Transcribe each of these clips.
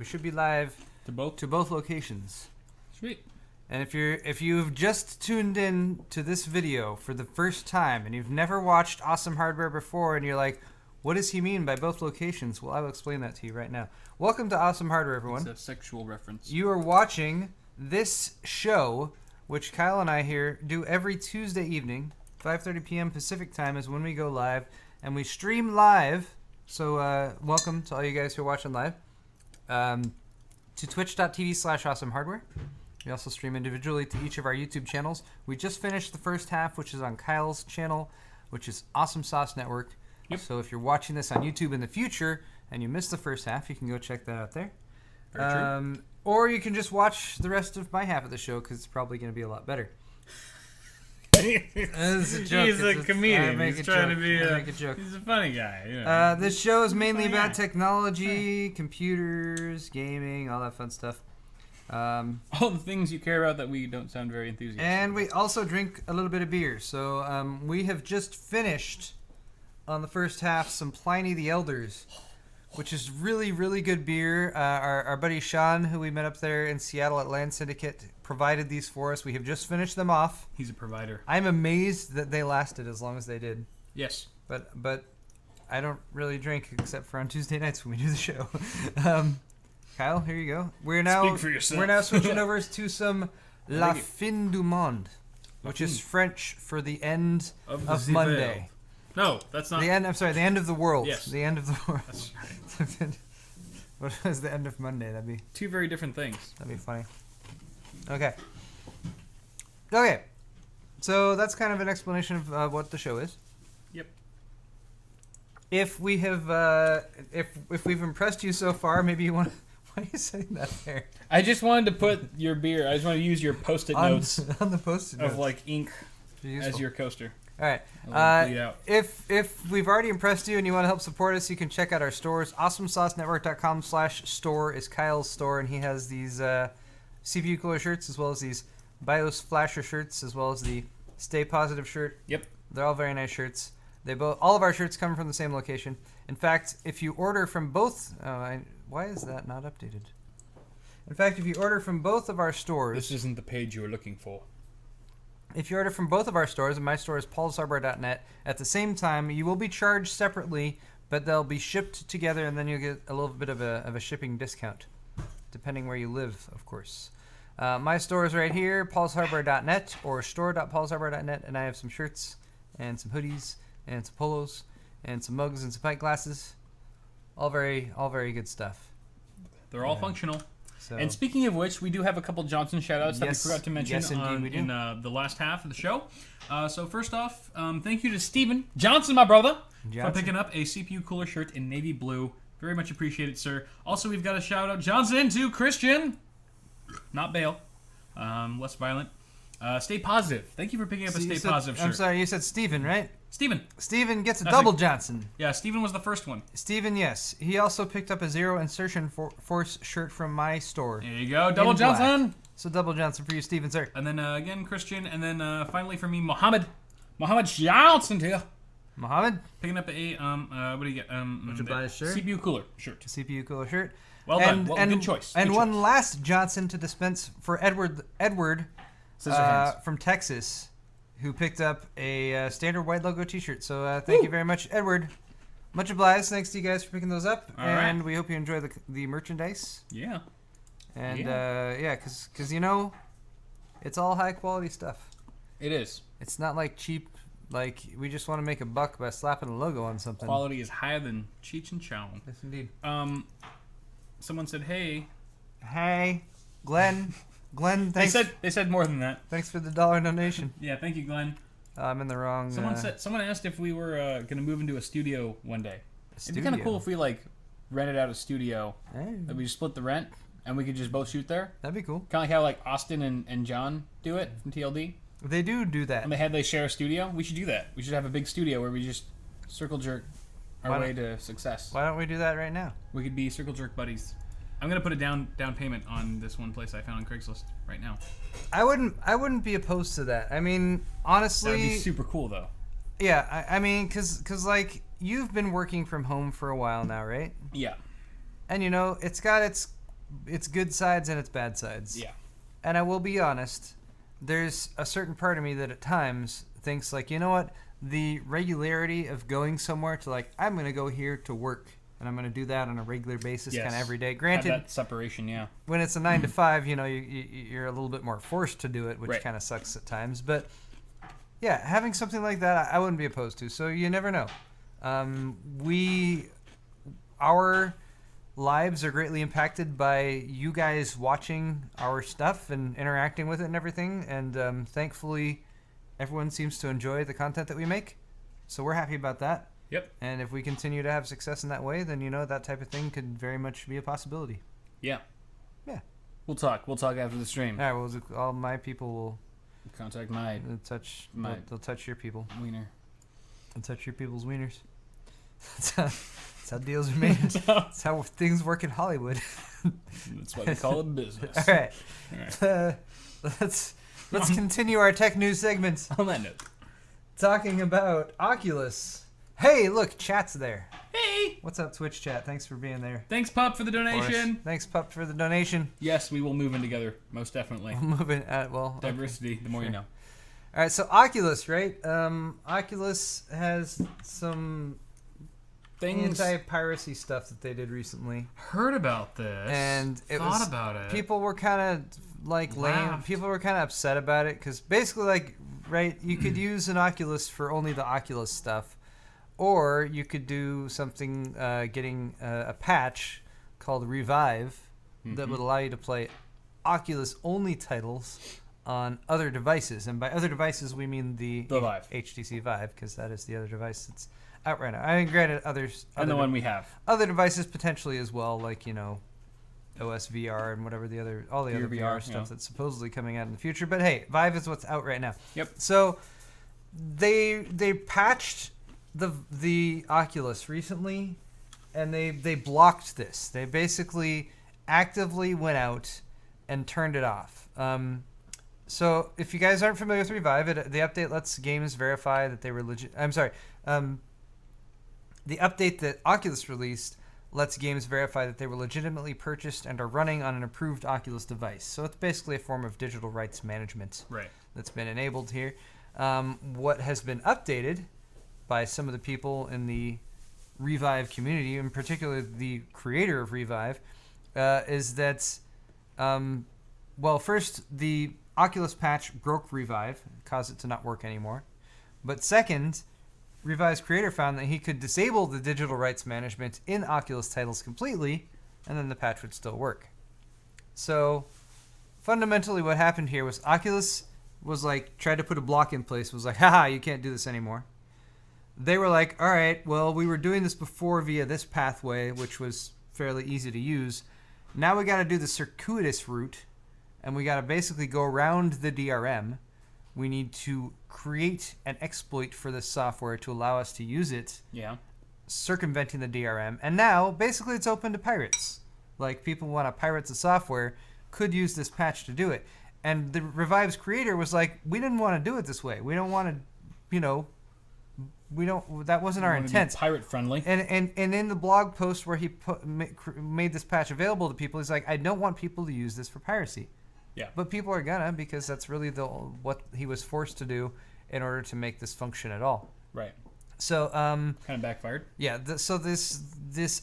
We should be live to both locations. Sweet. And if you've just tuned in to this video for the first time and you've never watched Awesome Hardware before and you're like, what does he mean by both locations? Well, I will explain that to you right now. Welcome to Awesome Hardware, everyone. It's a sexual reference. You are watching this show, which Kyle and I here do every Tuesday evening, 5:30 p.m. Pacific time is when we go live, and we stream live. So welcome to all you guys who are watching live. To twitch.tv/awesomehardware. We also stream individually to each of our YouTube channels. We just finished the first half, which is on Kyle's channel, which is Awesome Sauce Network. Yep. So if you're watching this on YouTube in the future and you missed the first half, you can go check that out there. Very true. Or you can just watch the rest of my half of the show because it's probably going to be a lot better. He's a comedian. He's trying to be a joke. He's a funny guy. You know. This show is mainly about technology, computers, gaming, all that fun stuff. All the things you care about that we don't sound very enthusiastic. And we also drink a little bit of beer. So we have just finished on the first half some Pliny the Elder's, which is really, really good beer. Our buddy Sean, who we met up there in Seattle at Land Syndicate, provided these for us. We have just finished them off. He's a provider. I'm amazed that they lasted as long as they did. Yes. But I don't really drink except for on Tuesday nights when we do the show. Kyle, here you go. Speak for yourself. We're now switching over to some La Fin du Monde, which is French for the end of Monday. No, that's not. The end. I'm sorry. The end of the world. Yes. The end of the world. That's right. What was the end of Monday? That'd be two very different things. That'd be funny. Okay. Okay. So that's kind of an explanation of what the show is. Yep. If we have, if we've impressed you so far, maybe you want. Why are you saying that there? I just wanted to put your beer. I just want to use your Post-it notes on the Post-it notes of like ink as your coaster. All right. If we've already impressed you and you want to help support us, you can check out our stores. AwesomeSauceNetwork.com/store is Kyle's store, and he has these CPU cooler shirts as well as these BIOS flasher shirts as well as the Stay Positive shirt. Yep. They're all very nice shirts. All of our shirts come from the same location. In fact, if you order from both, why is that not updated? In fact, if you order from both of our stores, this isn't the page you were looking for. If you order from both of our stores, and my store is paulshardware.net, at the same time, you will be charged separately, but they'll be shipped together, and then you'll get a little bit of a shipping discount, depending where you live, of course. My store is right here, paulshardware.net, or store.paulshardware.net, and I have some shirts, and some hoodies, and some polos, and some mugs, and some pint glasses. All very good stuff. They're all functional. So. And speaking of which, we do have a couple Johnson shoutouts that we forgot to mention in the last half of the show. So first off, thank you to Steven Johnson, my brother, for picking up a CPU cooler shirt in navy blue. Very much appreciated, sir. Also, we've got a shout out, Johnson, to Christian, not Bale, less violent. Stay positive. Thank you for picking up a Stay Positive shirt. I'm sorry, you said Steven, right? Steven gets a double Johnson. Yeah, Steven was the first one. Steven, yes. He also picked up a Zero Insertion Force shirt from my store. There you go, double Johnson. So double Johnson for you, Steven, sir. And then again, Christian, and then finally for me, Mohammed Johnson here. Mohammed? Picking up a, what do you get? Would you buy a shirt? CPU cooler shirt. CPU cooler shirt. Well done. Good choice. And one last Johnson to dispense for Edward from Texas, who picked up a standard white logo t-shirt. So thank you very much, Edward. Much obliged. Thanks to you guys for picking those up. And we hope you enjoy the merchandise. Yeah. And because you know, it's all high quality stuff. It is. It's not like cheap, like we just want to make a buck by slapping a logo on something. Quality is higher than Cheech and Chong. Yes, indeed. Someone said, "Hey, Glenn, thanks." They said more than that. Thanks for the $1 donation. Yeah, thank you, Glenn. I'm in the wrong. Someone asked if we were gonna move into a studio one day. It'd be kind of cool if we like rented out a studio. Hey. That we just split the rent and we could just both shoot there. That'd be cool. Kind of like how like Austin and John do it from TLD. They do that. And they share a studio. We should do that. We should have a big studio where we just circle jerk our way to success. Why don't we do that right now? We could be circle jerk buddies. I'm gonna put a down payment on this one place I found on Craigslist right now. I wouldn't be opposed to that. I mean, honestly, that'd be super cool though. Yeah, I mean, cause like you've been working from home for a while now, right? Yeah. And you know, it's got its its good sides and its bad sides. Yeah. And I will be honest, there's a certain part of me that at times thinks like, you know what, the regularity of going somewhere to like, I'm going to go here to work and I'm going to do that on a regular basis kind of every day. Granted, have that separation, yeah. When it's a 9 to 5, you know, you're a little bit more forced to do it, which Right. kind of sucks at times. But yeah, having something like that, I wouldn't be opposed to. So you never know. Our lives are greatly impacted by you guys watching our stuff and interacting with it and everything. And thankfully, everyone seems to enjoy the content that we make. So we're happy about that. Yep. And if we continue to have success in that way, then, you know, that type of thing could very much be a possibility. Yeah. Yeah. We'll talk. We'll talk after the stream. All right, well, all my people will Contact my touch. My- They'll touch your people. wiener. They'll touch your people's wieners. That's how deals are made. That's how things work in Hollywood. That's why they call it business. All right. All right. Let's continue our tech news segment. On that note. Talking about Oculus. Hey, look, chat's there. Hey! What's up, Twitch chat? Thanks for being there. Thanks, Pup, for the donation. Thanks, Pup, for the donation. Yes, we will move in together, most definitely. Moving, Diversity, the more you know. All right, so Oculus, right? Oculus has some Things anti-piracy stuff that they did recently. heard about this And it thought was about it. people were kind of like lame. Laughed. People were kind of upset about it because basically, like, right, you could use an Oculus for only the Oculus stuff, or you could do something, getting a patch called Revive that would allow you to play Oculus-only titles on other devices. And by other devices, we mean the Vive. HTC Vive, because that is the other device that's out right now. I mean, granted, others, and the one we have. other devices potentially as well, like, you know, OS VR and whatever all the other VR, VR stuff yeah. that's supposedly coming out in the future. But hey, Vive is what's out right now. Yep. So they patched the Oculus recently, and they blocked this. They basically actively went out and turned it off. So if you guys aren't familiar with Revive, the update lets games verify that they were legit. I'm sorry. The update that Oculus released lets games verify that they were legitimately purchased and are running on an approved Oculus device. So it's basically a form of digital rights management Right. that's been enabled here. What has been updated by some of the people in the Revive community, in particular the creator of Revive, is that, first, the Oculus patch broke Revive, caused it to not work anymore. But second, Revive's creator found that he could disable the digital rights management in Oculus titles completely, and then the patch would still work. So, fundamentally what happened here was Oculus was like, tried to put a block in place, was like, haha, you can't do this anymore. They were like, all right, well, we were doing this before via this pathway, which was fairly easy to use. Now we got to do the circuitous route, and we got to basically go around the DRM. We need to create an exploit for this software to allow us to use it, Yeah. circumventing the DRM. And now, basically, it's open to pirates. Like, people who want to pirate the software could use this patch to do it. And the Revive's creator was like, we didn't want to do it this way. We don't want to, you know, that wasn't our intent. Pirate friendly. And in the blog post where he made this patch available to people, he's like, I don't want people to use this for piracy. Yeah. But people are gonna, because that's really what he was forced to do in order to make this function at all. Right. So Kind of backfired. yeah, so this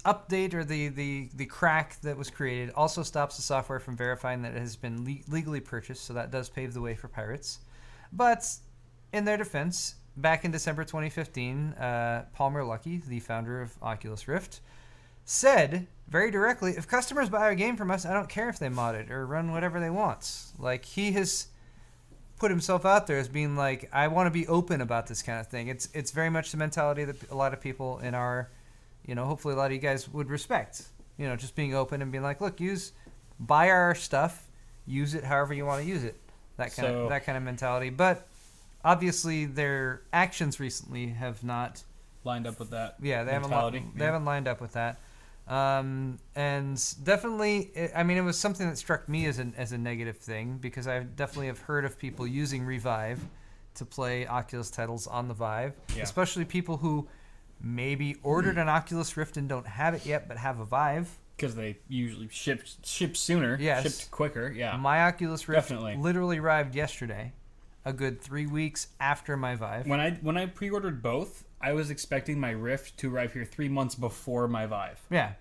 update, or the crack that was created, also stops the software from verifying that it has been legally purchased, so that does pave the way for pirates. But in their defense, back in December 2015, Palmer Luckey, the founder of Oculus Rift, said very directly, if customers buy a game from us, I don't care if they mod it or run whatever they want. Like, he has put himself out there as being like, I want to be open about this kind of thing. It's very much the mentality that a lot of people in our, you know, hopefully a lot of you guys would respect. You know, just being open and being like, look, buy our stuff, use it however you want to use it. That kind of mentality. But obviously their actions recently have not Lined up with that. Yeah, they mentality. haven't lined up with that. And definitely, it was something that struck me as a negative thing, because I definitely have heard of people using Revive to play Oculus titles on the Vive, especially people who maybe ordered an Oculus Rift and don't have it yet, but have a Vive. Because they usually ship sooner. Yes. Shipped quicker. Yeah. My Oculus Rift Definitely. literally arrived yesterday, a good 3 weeks after my Vive. When I pre-ordered both, I was expecting my Rift to arrive here 3 months before my Vive. Yeah.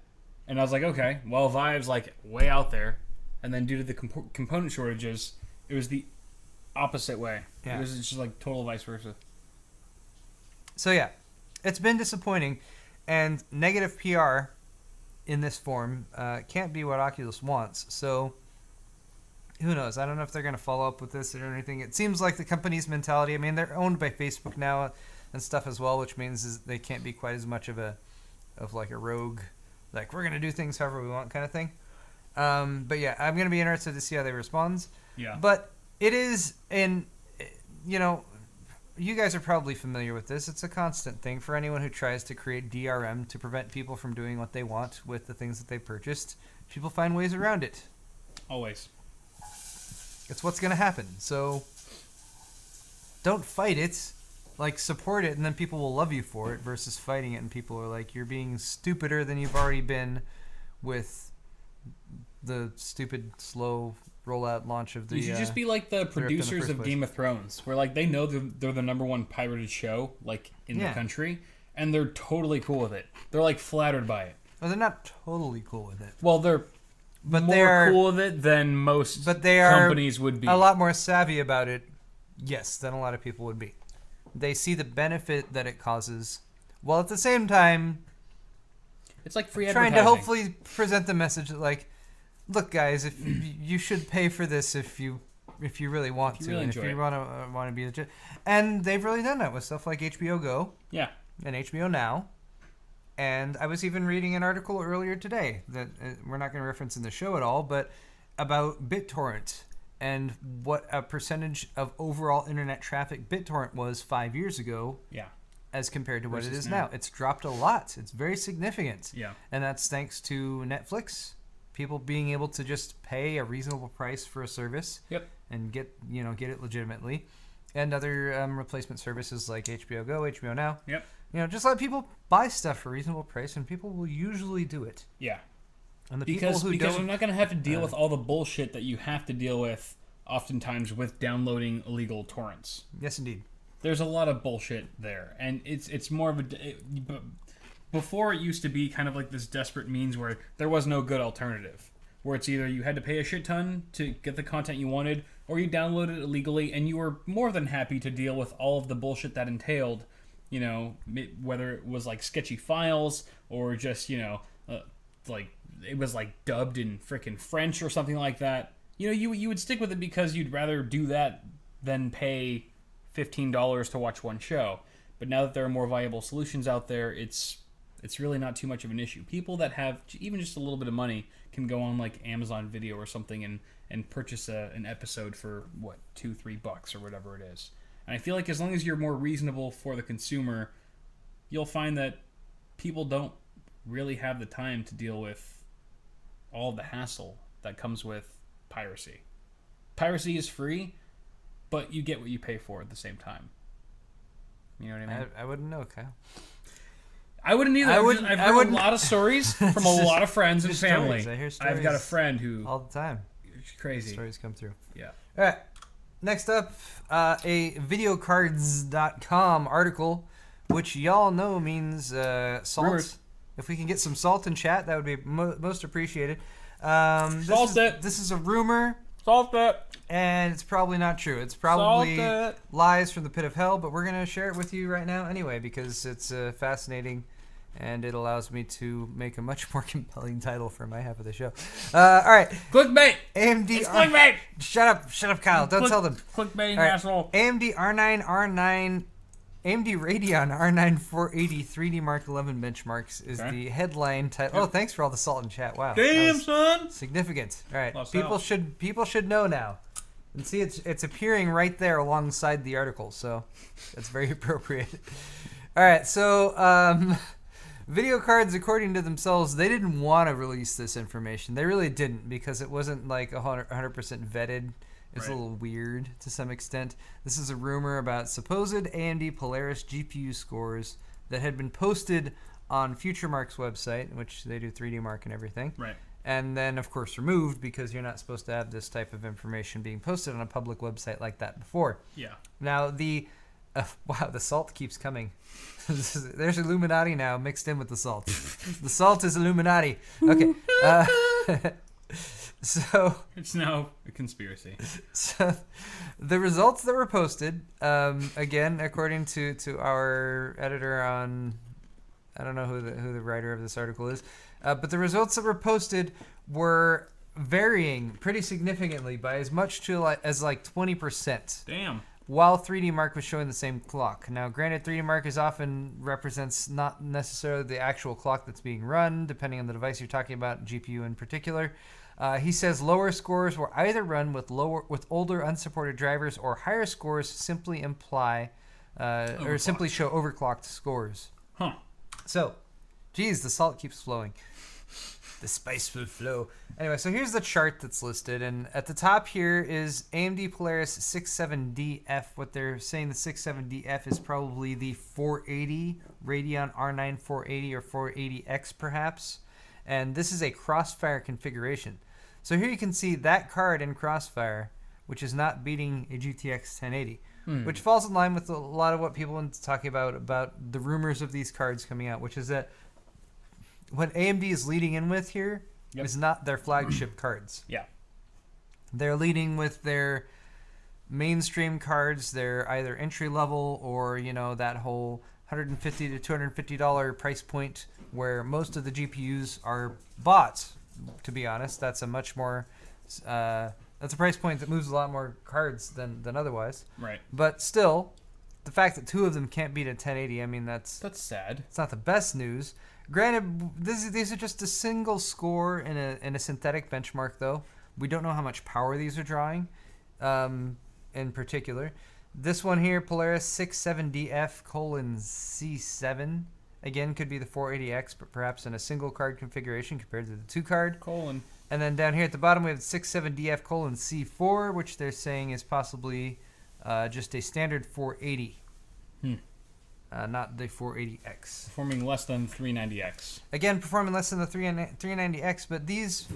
And I was like, okay, well, Vive's like way out there. And then due to the component shortages, it was the opposite way. Yeah. It was just like total vice versa. So yeah, it's been disappointing, and negative PR in this form can't be what Oculus wants. So who knows? I don't know if they're going to follow up with this or anything. It seems like the company's mentality. I mean, they're owned by Facebook now and stuff as well, which means is they can't be quite as much of a rogue, like we're going to do things however we want kind of thing. But yeah, I'm going to be interested to see how they respond. Yeah. But it is, and you know, you guys are probably familiar with this. It's a constant thing for anyone who tries to create DRM to prevent people from doing what they want with the things that they purchased. People find ways around it. Always. It's what's going to happen. So don't fight it. Like, support it, and then people will love you for it, versus fighting it, and people are like, you're being stupider than you've already been with the stupid, slow rollout launch of the... You should just be like the producers of Game of Thrones, where like they know they're the #1 pirated show like in the country, and they're totally cool with it. They're like flattered by it. Well, they're not totally cool with it. Well, they're more cool with it than most companies would be. A lot more savvy about it, yes, than a lot of people would be. They see the benefit that it causes, while at the same time, it's like free trying advertising. to hopefully present the message that, like, look, guys, if you should pay for this if you really want to, really and if enjoy you want to be legit. And they've really done that with stuff like HBO Go, and HBO Now. And I was even reading an article earlier today that we're not going to reference in the show at all, but about BitTorrent and what a percentage of overall internet traffic BitTorrent was 5 years ago. Yeah. As compared to what it is now. It's dropped a lot. It's very significant. Yeah. And that's thanks to Netflix, people being able to just pay a reasonable price for a service. Yep. And get it legitimately. And other replacement services like HBO Go, HBO Now. Yep. Just let people buy stuff for a reasonable price, and people will usually do it. Yeah. And the because people who you're don't, not going to have to deal with all the bullshit that you have to deal with oftentimes with downloading illegal torrents. Yes, indeed. There's a lot of bullshit there, and it's more of before it used to be kind of like this desperate means where there was no good alternative, where it's either you had to pay a shit ton to get the content you wanted, or you downloaded it illegally, and you were more than happy to deal with all of the bullshit that entailed, whether it was like sketchy files or just like it was like dubbed in frickin' French or something like that. You would stick with it because you'd rather do that than pay $15 to watch one show. But now that there are more viable solutions out there, it's really not too much of an issue. People that have even just a little bit of money can go on like Amazon Video or something and purchase an episode for what, $2-3 or whatever it is. And I feel like as long as you're more reasonable for the consumer, you'll find that people don't really have the time to deal with all the hassle that comes with piracy. Piracy is free, but you get what you pay for at the same time. You know what I mean? I wouldn't know, Kyle. I wouldn't either. I've heard a lot of stories from a lot of friends and family. I hear stories. I've got a friend who all the time. It's crazy. Stories come through. Yeah. All right. Next up, a videocards.com article, which y'all know means salt. Rumors. If we can get some salt in chat, that would be most appreciated. This is a rumor. Salt it. And it's probably not true. It's probably lies from the pit of hell, but we're going to share it with you right now anyway because it's fascinating and it allows me to make a much more compelling title for my half of the show. All right. Clickbait. AMD. It's clickbait. Shut up, Kyle. Don't tell them. Clickbait, asshole. AMD R9, AMD Radeon R9 480 3D Mark 11 benchmarks is the headline title. Oh, thanks for all the salt in chat. Wow. Damn, son. Significant. All right. People should know now. And see, it's appearing right there alongside the article, so that's very appropriate. All right, so video cards, according to themselves, they didn't want to release this information. They really didn't because it wasn't like 100% vetted. It's a little weird to some extent. This is a rumor about supposed AMD Polaris GPU scores that had been posted on FutureMark's website, which they do 3D Mark and everything. Right. And then, of course, removed because you're not supposed to have this type of information being posted on a public website like that before. Yeah. Now, wow, the salt keeps coming. There's Illuminati now mixed in with the salt. The salt is Illuminati. Okay. So it's now a conspiracy. So the results that were posted, again, according to our editor on, I don't know who the writer of this article is, but the results that were posted were varying pretty significantly by as much as 20%. Damn. While 3D Mark was showing the same clock. Now, granted, 3D Mark often represents not necessarily the actual clock that's being run, depending on the device you're talking about, GPU in particular. He says lower scores were either run with older unsupported drivers, or higher scores simply imply or simply show overclocked scores. Huh. So, geez, the salt keeps flowing. The spice will flow. Anyway, so here's the chart that's listed, and at the top here is AMD Polaris 67DF. What they're saying, the 67DF is probably the 480 Radeon R9 480 or 480X perhaps, and this is a Crossfire configuration. So here you can see that card in Crossfire, which is not beating a GTX 1080, which falls in line with a lot of what people have been talking about the rumors of these cards coming out, which is that what AMD is leading in with here is not their flagship cards. Yeah. They're leading with their mainstream cards. They're either entry level or, that whole $150 to $250 price point where most of the GPUs are bought, to be honest. That's a much more that's a price point that moves a lot more cards than otherwise. Right. But still, the fact that two of them can't beat a 1080, I mean, that's sad. It's not the best news. Granted, these are just a single score in a synthetic benchmark, though. We don't know how much power these are drawing, in particular. This one here, Polaris 67DF:C7, again, could be the 480X, but perhaps in a single card configuration compared to the two card. And then down here at the bottom, we have the 67DF:C4, which they're saying is possibly just a standard 480. Not the 480X. Performing less than 390X. Again, performing less than the 390X, but these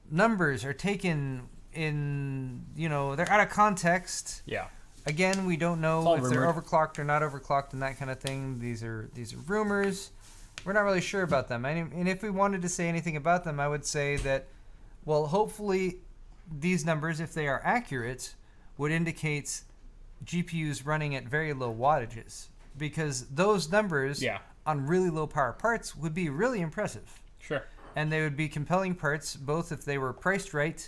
numbers are taken in, they're out of context. Yeah. Again, we don't know if they're overclocked or not overclocked and that kind of thing. These are rumors. We're not really sure about them. And if we wanted to say anything about them, I would say that, well, hopefully these numbers, if they are accurate, would indicate GPUs running at very low wattages. Because those numbers on really low power parts would be really impressive. Sure. And they would be compelling parts, both if they were priced right,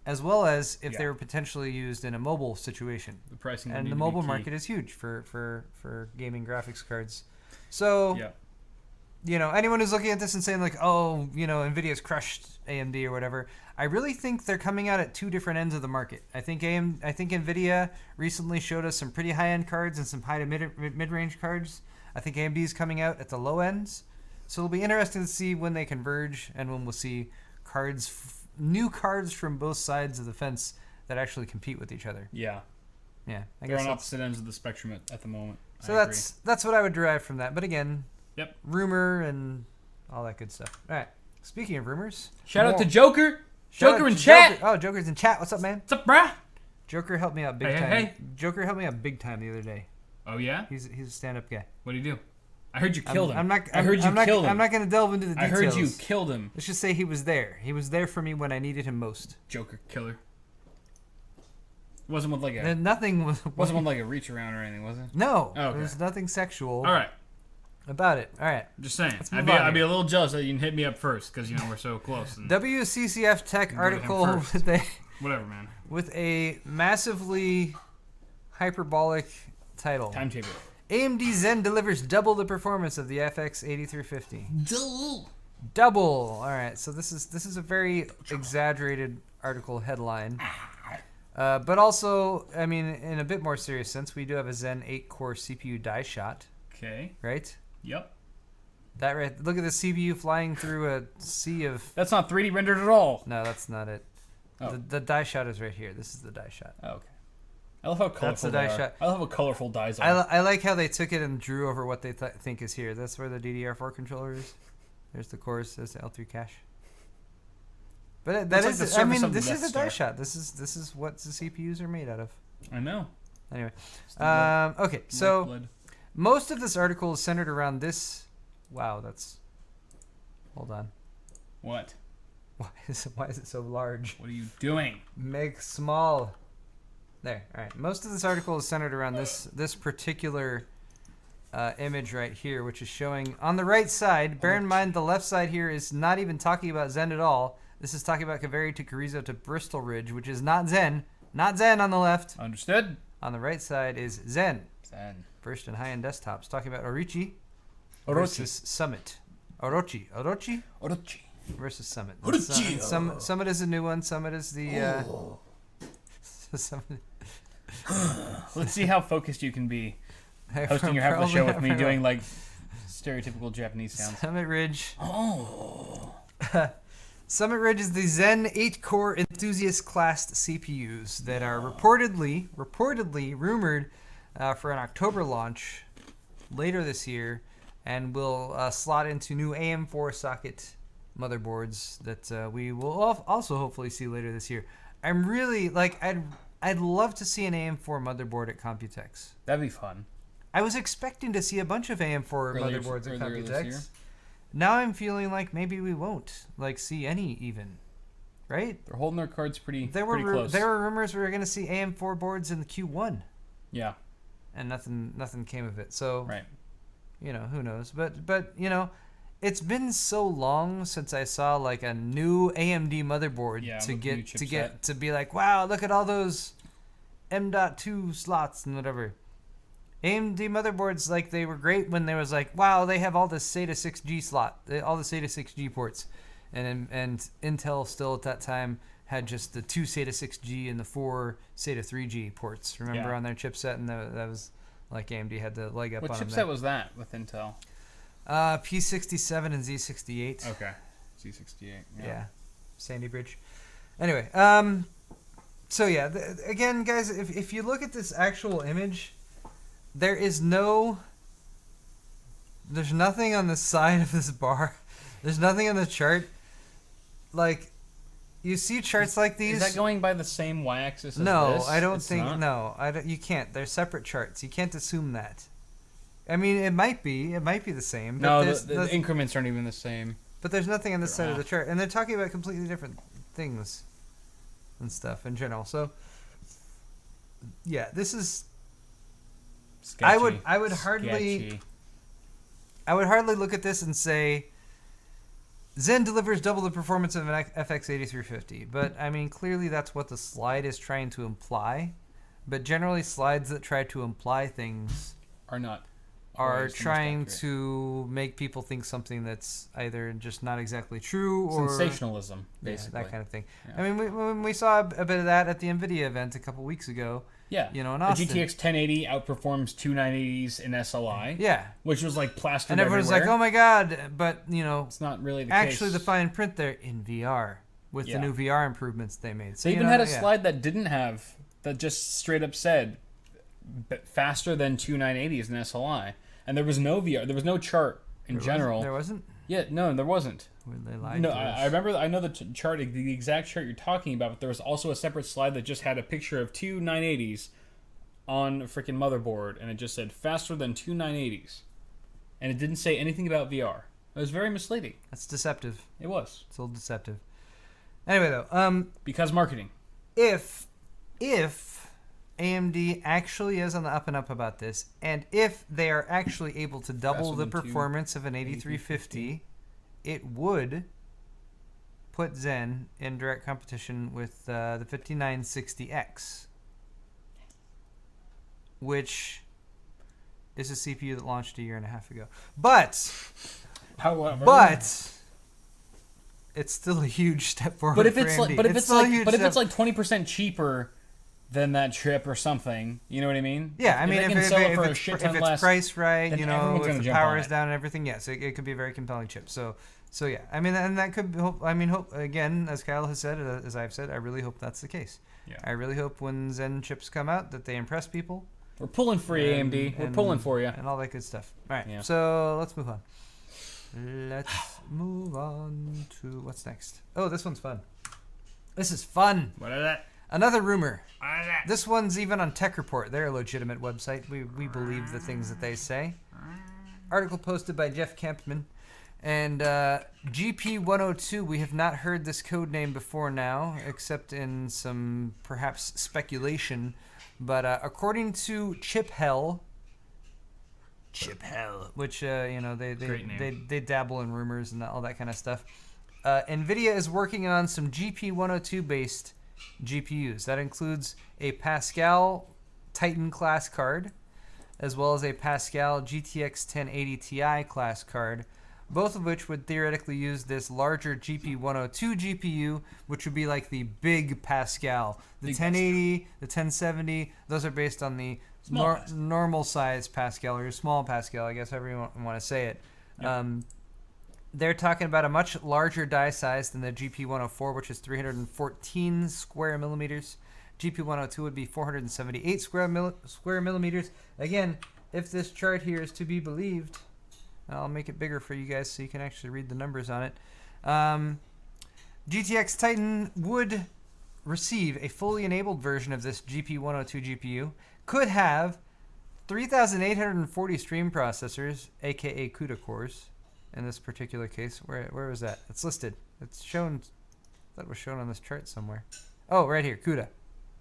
as well as if they were potentially used in a mobile situation. The pricing and the mobile market is huge for gaming graphics cards. So, anyone who's looking at this and saying like, oh, NVIDIA's crushed AMD or whatever, I really think they're coming out at two different ends of the market. I think NVIDIA recently showed us some pretty high-end cards and some high to mid-range cards. I think AMD is coming out at the low ends. So it'll be interesting to see when they converge and when we'll see new cards from both sides of the fence that actually compete with each other. Yeah. Yeah. They're on opposite ends of the spectrum at the moment. So that's what I would derive from that. But again, rumor and all that good stuff. All right. Speaking of rumors, shout out to Joker. Joker in chat. Oh, Joker's in chat. What's up, man? What's up, bruh? Joker helped me out big time. Hey. Joker helped me out big time the other day. Oh yeah? He's a stand-up guy. What did he do? I heard you killed him. I heard you killed him. I'm not going to delve into the details. I heard you killed him. Let's just say he was there. He was there for me when I needed him most. Joker killer. Wasn't with like a wasn't with like a reach around or anything, was it? No. Oh, okay. There was nothing sexual. All right. About it. All right. Just saying. I'd be a little jealous that you can hit me up first because we're so close. WCCF Tech article with whatever, man. With a massively hyperbolic title. Timetable. AMD Zen delivers double the performance of the FX 8350. Double. All right. So this is a very exaggerated article headline. But also, I mean, in a bit more serious sense, we do have a Zen 8-core CPU die shot. Okay. Right? Yep. That right. Look at the CPU flying through a sea of... That's not 3D rendered at all. No, that's not it. Oh. The die shot is right here. This is the die shot. Oh, okay. I love how colorful That's the they die are. shot. I love how colorful dies are. I like how they took it and drew over what they think is here. That's where the DDR4 controller is. There's the cores. There's the L3 cache. But that Looks is, like I mean, the this Death is a die Star. shot. This is what the CPUs are made out of. I know. Anyway, It's the okay, so blood. most of this article is centered around this. Wow, that's. Hold on. What? Why is it so large? What are you doing? Make small. There. All right. Most of this article is centered around this particular image right here, which is showing on the right side. Bear in mind the left side here is not even talking about Zen at all. This is talking about Kaveri to Carrizo to Bristol Ridge, which is not Zen. Not Zen on the left. Understood. On the right side is Zen. Zen. First and high-end desktops. Talking about Orichi Orochi. versus Summit. Orochi versus Summit. Summit is a new one. Summit is the. Summit. Let's see how focused you can be hosting your half of the show with me doing like stereotypical Japanese sounds. Summit Ridge. Oh. Summit Ridge is the Zen 8-core enthusiast-classed CPUs that are reportedly rumored for an October launch later this year, and will slot into new AM4 socket motherboards that we will also hopefully see later this year. I'm really like I'd love to see an AM4 motherboard at Computex. That'd be fun. I was expecting to see a bunch of AM4 motherboards at earlier this year. Computex. Now I'm feeling like maybe we won't see any even, right? They're holding their cards pretty There were close. there were rumors we were going to see AM4 boards in the Q1. Yeah. And nothing came of it. So Right. Who knows? But it's been so long since I saw like a new AMD motherboard to be like, wow, look at all those M.2 slots and whatever. AMD motherboards, like, they were great when there was like, wow, they have all the SATA 6G slot, all the SATA 6G ports, and Intel still at that time had just the 2 SATA 6G and the 4 SATA 3G ports. Remember on their chipset, and that was like AMD had the leg up on them. What chipset was that with Intel? P67 and Z68. Okay, Z68. Yeah, Sandy Bridge. Anyway, so yeah, again, guys, if you look at this actual image. There's nothing on the side of this bar. There's nothing on the chart. Like, you see charts like these. Is that going by the same y-axis as this? No, I don't think. Not? No, you can't. They're separate charts. You can't assume that. I mean, it might be. It might be the same. But No, the increments aren't even the same. But there's nothing on this side of the chart, and they're talking about completely different things and stuff in general. So, yeah, this is. Sketchy. I would hardly look at this and say Zen delivers double the performance of an FX 8350. But I mean, clearly that's what the slide is trying to imply. But generally, slides that try to imply things are trying to make people think something that's either just not exactly true or sensationalism, basically. that kind of thing. Yeah. I mean, we saw a bit of that at the NVIDIA event a couple weeks ago. Yeah, in Austin. The GTX 1080 outperforms two 980s in SLI. Yeah, which was like plastered and everyone's everywhere. like, "Oh my god!" But it's not really the actually case. the fine print there in VR with the new VR improvements they made. So they even had a slide that didn't have that just straight up said faster than two 980s in SLI, and there was no VR. There was no chart in general. There wasn't. Yeah, no, there wasn't. They lied no, to us. I remember. I know the chart, the exact chart you're talking about, but there was also a separate slide that just had a picture of two 980s on a freaking motherboard, and it just said faster than two 980s, and it didn't say anything about VR. It was very misleading. That's deceptive. It was. It's a little deceptive. Anyway, though, because marketing. If AMD actually is on the up and up about this, and if they are actually able to double the performance of an 8350, it would put Zen in direct competition with the 5960X, which is a CPU that launched a year and a half ago. But it's still a huge step forward. But if it's for AMD. like, but if it's like 20% cheaper than that chip or something. You know what I mean? Yeah, I mean, they can sell it for a shit ton if less, it's priced right, then you know, everyone's if gonna the jump on power is it. down and everything, yes, it could be a very compelling chip. So yeah, I mean, and that could, hope again, as Kyle has said, as I've said, I really hope that's the case. Yeah. I really hope when Zen chips come out that they impress people. We're pulling for you, AMD. We're pulling for you. And all that good stuff. All right, Yeah. so let's move on. Let's move on to what's next. Oh, this one's fun. This is fun. What is that? Another rumor. What is that? This one's even on Tech Report. They're a legitimate website. We believe the things that they say. Article posted by Jeff Kempman. And GP102, we have not heard this code name before now, except in some perhaps speculation. But according to Chip Hell, which you know they dabble in rumors and all that kind of stuff. NVIDIA is working on some GP102 based GPUs. That includes a Pascal Titan class card, as well as a Pascal GTX 1080 Ti class card, both of which would theoretically use this larger GP102 GPU, which would be like the big Pascal. The 1080, the 1070, those are based on the normal size Pascal, or small Pascal, I guess, however you want to say it. Yep. They're talking about a much larger die size than the GP104, which is 314 square millimeters. GP102 would be 478 square millimeters. Again, if this chart here is to be believed, I'll make it bigger for you guys so you can actually read the numbers on it. GTX Titan would receive a fully enabled version of this GP102 GPU, could have 3,840 stream processors, aka CUDA cores, in this particular case. Where was that? It's listed. It's shown. That was shown on this chart somewhere. Oh, right here, CUDA,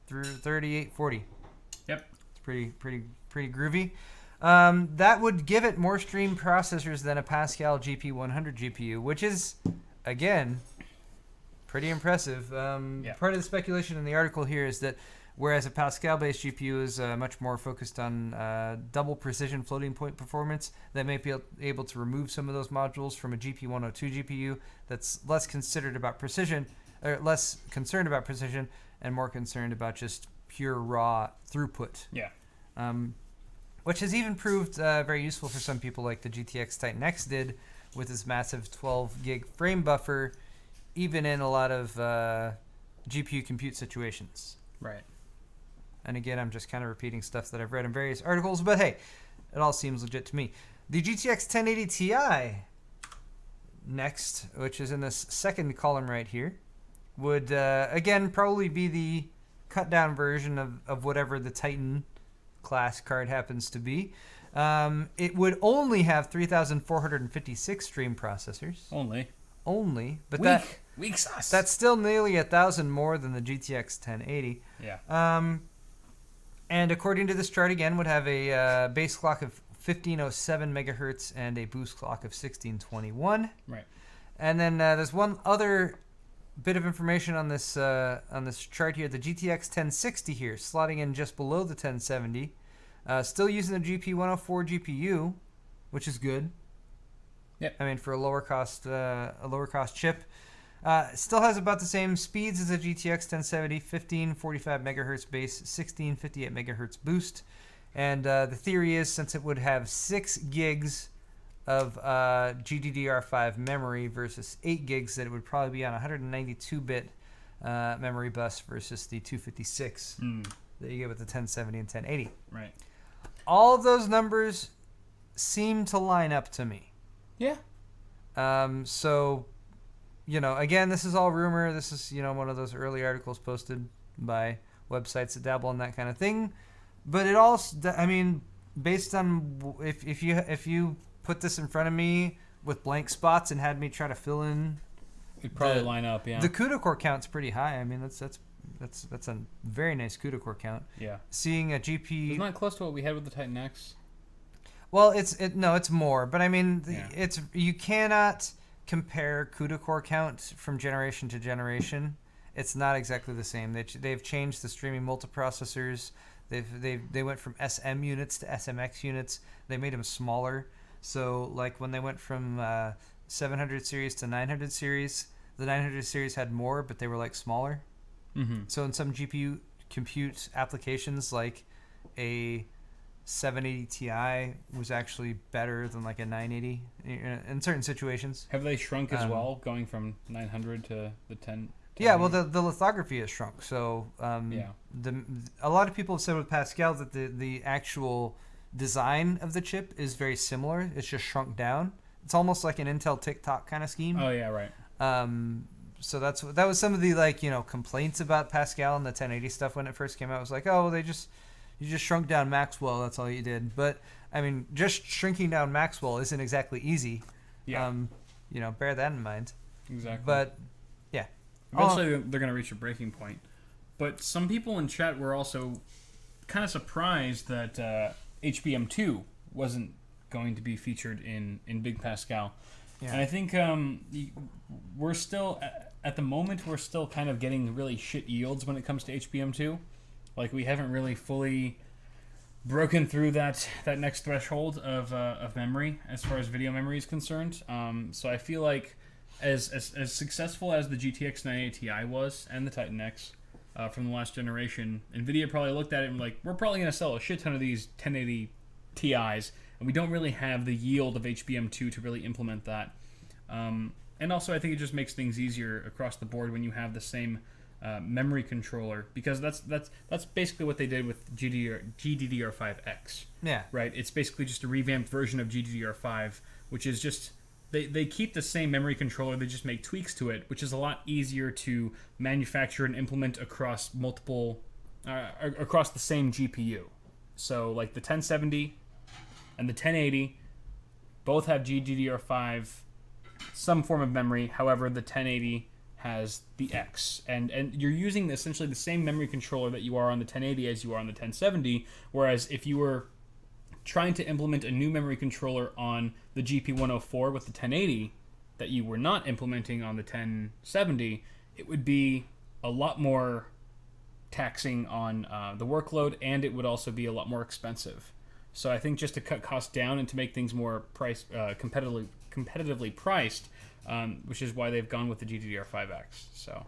through 3840. Yep. It's pretty groovy. That would give it more stream processors than a Pascal GP100 GPU, which is, again, pretty impressive. Part of the speculation in the article here is that whereas a Pascal-based GPU is much more focused on double precision floating point performance, they may be able to remove some of those modules from a GP102 GPU that's less concerned about precision, and more concerned about just pure raw throughput. Yeah. Which has even proved very useful for some people, like the GTX Titan X did with its massive 12 gig frame buffer, even in a lot of GPU compute situations. Right. And again, I'm just kind of repeating stuff that I've read in various articles, but hey, it all seems legit to me. The GTX 1080 Ti next, which is in this second column right here, would again probably be the cut down version of whatever the Titan class card happens to be. It would only have 3,456 stream processors. Only, but weak sauce. That's still nearly 1,000 more than the GTX 1080. Yeah. And according to this chart, again, would have a base clock of 1507 megahertz and a boost clock of 1621. Right. And then there's one other bit of information on this chart here. The GTX 1060 here, slotting in just below the 1070. Still using the GP104 GPU, which is good. Yep. I mean, for a lower cost chip. Still has about the same speeds as a GTX 1070, 1545 megahertz base, 1658 megahertz boost. And the theory is, since it would have 6 gigs of GDDR5 memory versus 8 gigs, that it would probably be on 192-bit memory bus versus the 256 that you get with the 1070 and 1080. Right. All of those numbers seem to line up to me. Yeah. So, you know, again, this is all rumor. This is, you know, one of those early articles posted by websites that dabble in that kind of thing. But it all, I mean, based on if you put this in front of me with blank spots and had me try to fill in, it'd probably line up. Yeah. The CUDA core count's pretty high. I mean, that's a very nice CUDA core count. Yeah. Seeing a GP, isn't that close to what we had with the Titan X? Well, it's more, but I mean, you cannot compare CUDA core count from generation to generation. It's not exactly the same. They've changed the streaming multiprocessors. They went from SM units to SMX units. They made them smaller. So like when they went from 700 series to 900 series, the 900 series had more, but they were like smaller. Mm-hmm. So in some GPU compute applications like a 780 Ti was actually better than like a 980 in certain situations. Have they shrunk as well, going from 900 to the 10? Yeah, well, the lithography has shrunk. So a lot of people have said with Pascal that the actual design of the chip is very similar. It's just shrunk down. It's almost like an Intel tick-tock kind of scheme. Oh yeah, right. So that was some of the complaints about Pascal and the 1080 stuff when it first came out. It was like, oh, you just shrunk down Maxwell. That's all you did. But I mean, just shrinking down Maxwell isn't exactly easy. Yeah. Bear that in mind. Exactly. But yeah, eventually they're going to reach a breaking point. But some people in chat were also kind of surprised that HBM2 wasn't going to be featured in Big Pascal. Yeah. And I think we're still, at the moment, we're still kind of getting really shit yields when it comes to HBM2. Like, we haven't really fully broken through that next threshold of memory as far as video memory is concerned. So I feel like as successful as the GTX 980 Ti was and the Titan X from the last generation, NVIDIA probably looked at it and like, we're probably going to sell a shit ton of these 1080 Ti's, and we don't really have the yield of HBM2 to really implement that. And also, I think it just makes things easier across the board when you have the same memory controller, because that's basically what they did with GDDR5X. Yeah. Right? It's basically just a revamped version of GDDR5, which is just... They keep the same memory controller, they just make tweaks to it, which is a lot easier to manufacture and implement across multiple... across the same GPU. So, like the 1070 and the 1080 both have GDDR5, some form of memory. However, the 1080 has the X, and you're using essentially the same memory controller that you are on the 1080 as you are on the 1070, whereas if you were trying to implement a new memory controller on the GP104 with the 1080 that you were not implementing on the 1070, it would be a lot more taxing on the workload, and it would also be a lot more expensive. So I think just to cut costs down and to make things more competitively priced, which is why they've gone with the GDDR5X. So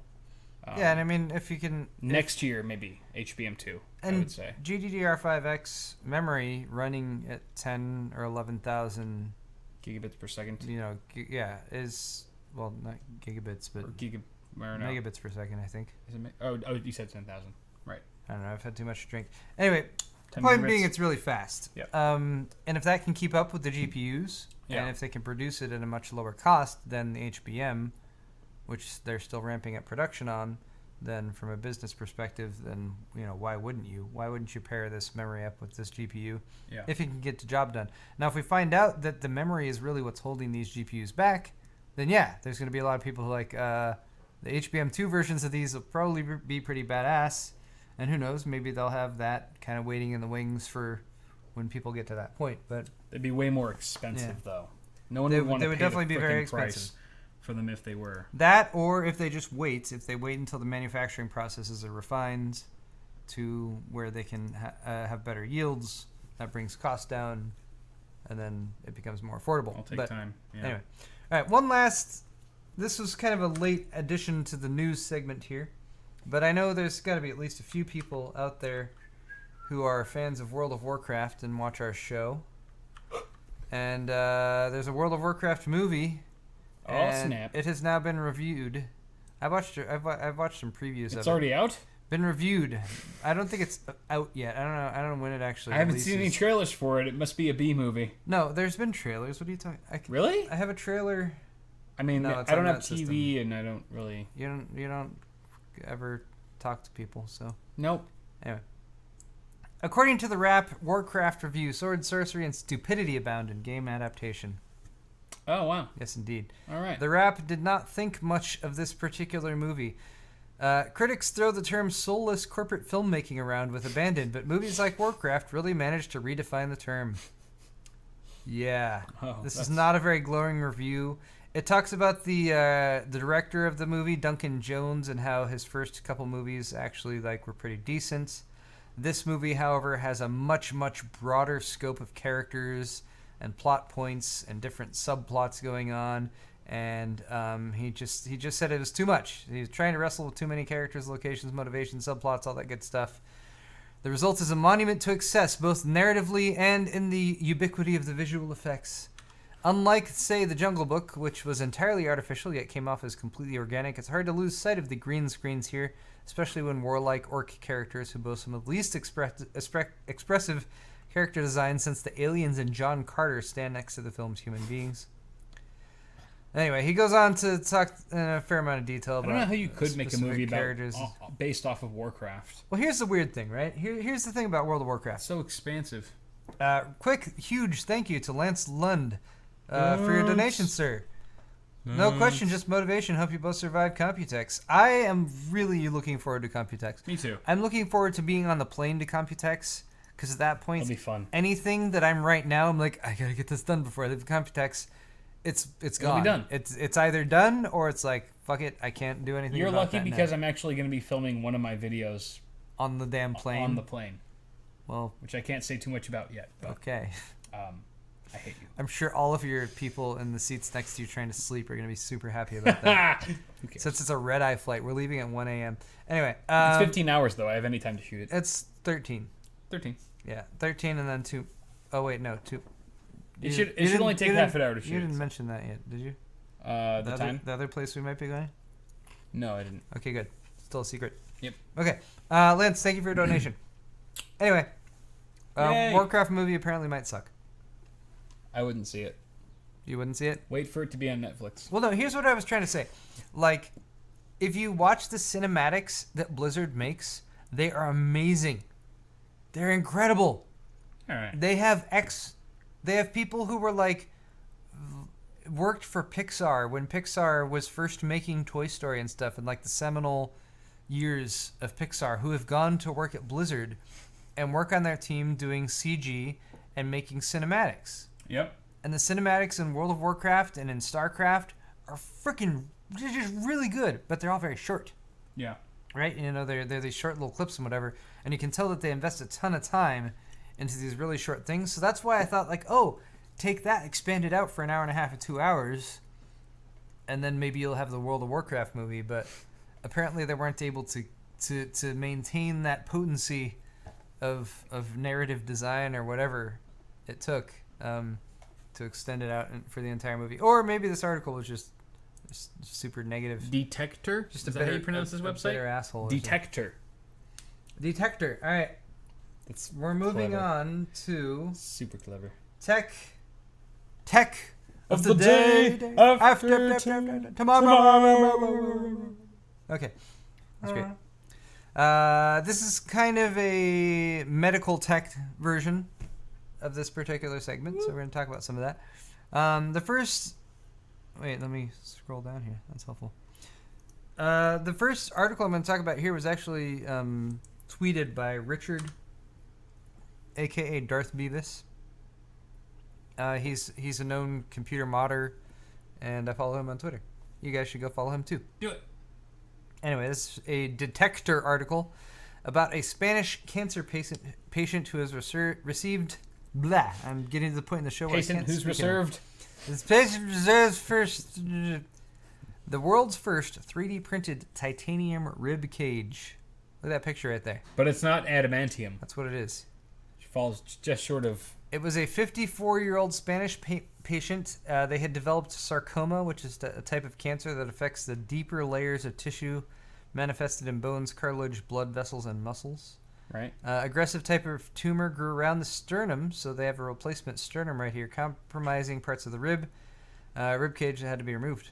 yeah, and I mean, if you can... Next year, maybe HBM2, I would say. GDDR5X memory running at 10 or 11,000... gigabits per second. Is... Well, not gigabits, but... megabits per second, I think. Is it you said 10,000. Right. I don't know, I've had too much to drink. Anyway, the 10 point megabits. being, it's really fast. Yep. And if that can keep up with the GPUs, and if they can produce it at a much lower cost than the HBM, which they're still ramping up production on, then from a business perspective, then why wouldn't you? Why wouldn't you pair this memory up with this GPU if you can get the job done? Now, if we find out that the memory is really what's holding these GPUs back, then there's going to be a lot of people who like the HBM2 versions of these will probably be pretty badass, and who knows, maybe they'll have that kind of waiting in the wings for when people get to that point. But they'd be way more expensive though. No one would want to pay definitely the be very price expensive for them if they were. That, or if they just wait, until the manufacturing processes are refined to where they can have better yields, that brings costs down, and then it becomes more affordable. It'll take time. Yeah. Anyway, all right. One last. This was kind of a late addition to the news segment here, but I know there's got to be at least a few people out there who are fans of World of Warcraft and watch our show. And there's a World of Warcraft movie. Oh, snap. It has now been reviewed. I've watched some previews of it. It's already out? Been reviewed. I don't think it's out yet. I don't know when it actually I haven't releases. seen any trailers for it. It must be a B movie. No, there's been trailers. What are you talking? Really? I have a trailer. I mean, No, I don't have system. TV, and I don't really... You don't ever talk to people, so... Nope. Anyway. According to the Wrap Warcraft review, sword, sorcery, and stupidity abound in game adaptation. Oh, wow. Yes, indeed. All right. The Wrap did not think much of this particular movie. Critics throw the term soulless corporate filmmaking around with abandon, but movies like Warcraft really managed to redefine the term. Yeah. This is not a very glowing review. It talks about the director of the movie, Duncan Jones, and how his first couple movies actually were pretty decent. This movie, however, has a much, much broader scope of characters and plot points and different subplots going on. and he just said it was too much. He was trying to wrestle with too many characters, locations, motivations, subplots, all that good stuff. The result is a monument to excess, both narratively and in the ubiquity of the visual effects. Unlike, say, The Jungle Book, which was entirely artificial yet came off as completely organic, it's hard to lose sight of the green screens here, especially when warlike orc characters who boast some of the least expressive character design since the aliens in John Carter stand next to the film's human beings. Anyway, he goes on to talk in a fair amount of detail about I don't know how you could make a movie characters. based off of Warcraft. Well, here's the weird thing, right? Here's the thing about World of Warcraft. So expansive. Quick, huge thank you to Lance Lund for your donation, sir. No question, just motivation. Hope you both survive Computex. I am really looking forward to Computex. Me too. I'm looking forward to being on the plane to Computex, because at that point, it'll be fun. Anything that I'm right now, I'm like, I gotta get this done before I leave Computex. It's gone. It'll be done. It's either done or it's like, fuck it, I can't do anything. You're about lucky that because now. I'm actually going to be filming one of my videos on the damn plane. On the plane. Well, which I can't say too much about yet. But, okay. I hate you. I'm sure all of your people in the seats next to you trying to sleep are going to be super happy about that. Since it's a red-eye flight, we're leaving at 1 a.m. Anyway. It's 15 hours, though. I have any time to shoot it. It's 13. 13. Yeah, 13 and then 2. Oh, wait, no, 2. It should only take half an hour to shoot. You didn't mention that yet, did you? The other place we might be going? No, I didn't. Okay, good. Still a secret. Yep. Okay. Lance, thank you for your donation. Anyway. Yay. Warcraft movie apparently might suck. I wouldn't see it. You wouldn't see it? Wait for it to be on Netflix. Well, no, here's what I was trying to say. Like, if you watch the cinematics that Blizzard makes, they are amazing. They're incredible. All right. They have people who were like worked for Pixar when Pixar was first making Toy Story and stuff, and like the seminal years of Pixar, who have gone to work at Blizzard and work on their team doing CG and making cinematics. Yep. And the cinematics in World of Warcraft and in StarCraft are freaking just really good, but they're all very short. Yeah. Right? You know, they're these short little clips and whatever, and you can tell that they invest a ton of time into these really short things. So that's why I thought, like, oh, take that, expand it out for an hour and a half or 2 hours, and then maybe you'll have the World of Warcraft movie. But apparently they weren't able to maintain that potency of narrative design or whatever it took to extend it out for the entire movie. Or maybe this article was just super negative. Detector? Just Is that how you pronounce this website? Bitter asshole. Detector. Detector. All right. We're moving on to super clever. Tech of the day after tomorrow. Okay, that's great. This is kind of a medical tech version of this particular segment, so we're going to talk about some of that. The first... Wait, let me scroll down here. That's helpful. The first article I'm going to talk about here was actually tweeted by Richard, a.k.a. DarthBeavis. He's a known computer modder, and I follow him on Twitter. You guys should go follow him too. Do it. Anyway, this is a Detector article about a Spanish cancer patient who has received... Blah. I'm getting to the point in the show where patient I can't who's speak reserved. This patient reserves first... The world's first 3D printed titanium rib cage. Look at that picture right there. But it's not adamantium. That's what it is. It falls just short of... It was a 54-year-old Spanish patient. They had developed sarcoma, which is a type of cancer that affects the deeper layers of tissue manifested in bones, cartilage, blood vessels, and muscles. Right. Aggressive type of tumor grew around the sternum, so they have a replacement sternum right here, compromising parts of the rib. Ribcage had to be removed.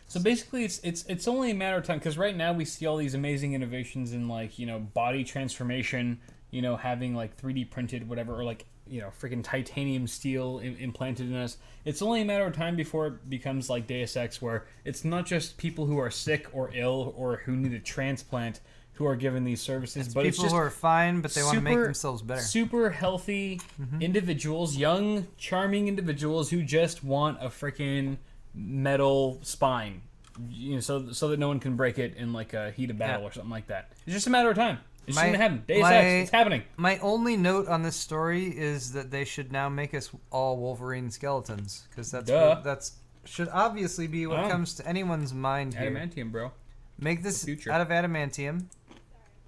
So basically, it's only a matter of time, because right now we see all these amazing innovations in, like, you know, body transformation, you know, having like 3D printed whatever, or like, you know, freaking titanium steel implanted in us. It's only a matter of time before it becomes like Deus Ex, where it's not just people who are sick or ill or who need a transplant who are given these services, but it's people just who are fine, but they want to make themselves better. Super healthy individuals, young, charming individuals who just want a freaking metal spine, you know, so that no one can break it in like a heat of battle or something like that. It's just a matter of time. It's just gonna happen. Deus Ex, it's happening. My only note on this story is that they should now make us all Wolverine skeletons, because that's should obviously be what comes to anyone's mind here. Adamantium, bro. Make this out of adamantium.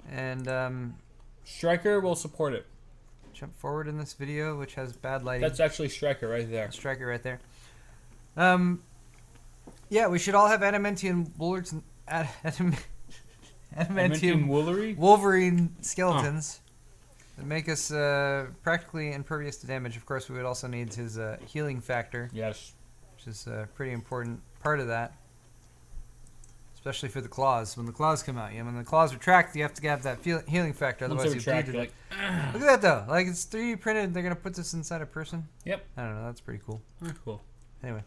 And Striker will support it. Jump forward in this video, which has bad lighting. That's actually Striker right there. Striker right there. Yeah, we should all have adamantium bullets and adamantium Wolverine skeletons that make us practically impervious to damage. Of course, we would also need his healing factor. Yes. Which is a pretty important part of that. Especially for the claws. When the claws come out, when the claws retract, you have to have that healing factor. Otherwise, you bleed. Look at that, though. Like, it's 3D printed. They're going to put this inside a person. Yep. I don't know. That's pretty cool. Very cool. Anyway.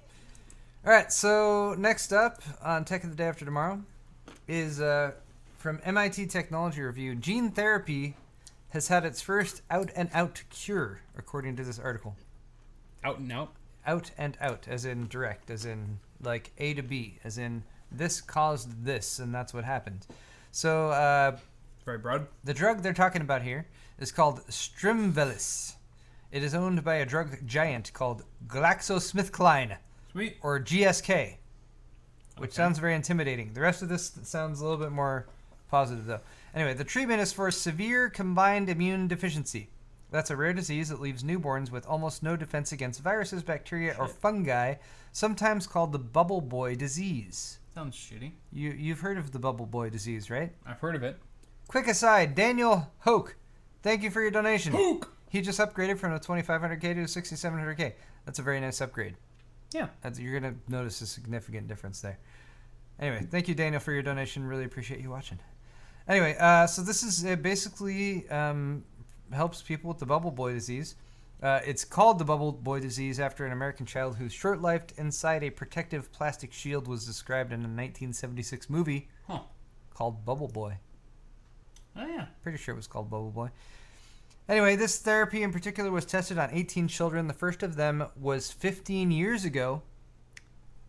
All right. So, next up on Tech of the Day After Tomorrow is from MIT Technology Review. Gene therapy has had its first out-and-out cure, according to this article. Out and out? Out and out, as in direct, as in, like, A to B, as in... This caused this, and that's what happened. So, very broad. The drug they're talking about here is called Strimvelis. It is owned by a drug giant called GlaxoSmithKline, Sweet, or GSK, which sounds very intimidating. The rest of this sounds a little bit more positive, though. Anyway, the treatment is for severe combined immune deficiency. That's a rare disease that leaves newborns with almost no defense against viruses, bacteria, or fungi, sometimes called the bubble boy disease. Sounds shitty. You've heard of the bubble boy disease, right? I've heard of it. Quick aside, Daniel Hoke, thank you for your donation. Hoke! He just upgraded from a 2500K to a 6700K. That's a very nice upgrade. Yeah. You're going to notice a significant difference there. Anyway, thank you, Daniel, for your donation. Really appreciate you watching. Anyway, so this is basically helps people with the bubble boy disease. It's called the bubble boy disease after an American child who's short-lived inside a protective plastic shield was described in a 1976 movie called Bubble Boy. Oh, yeah. Pretty sure it was called Bubble Boy. Anyway, this therapy in particular was tested on 18 children. The first of them was 15 years ago.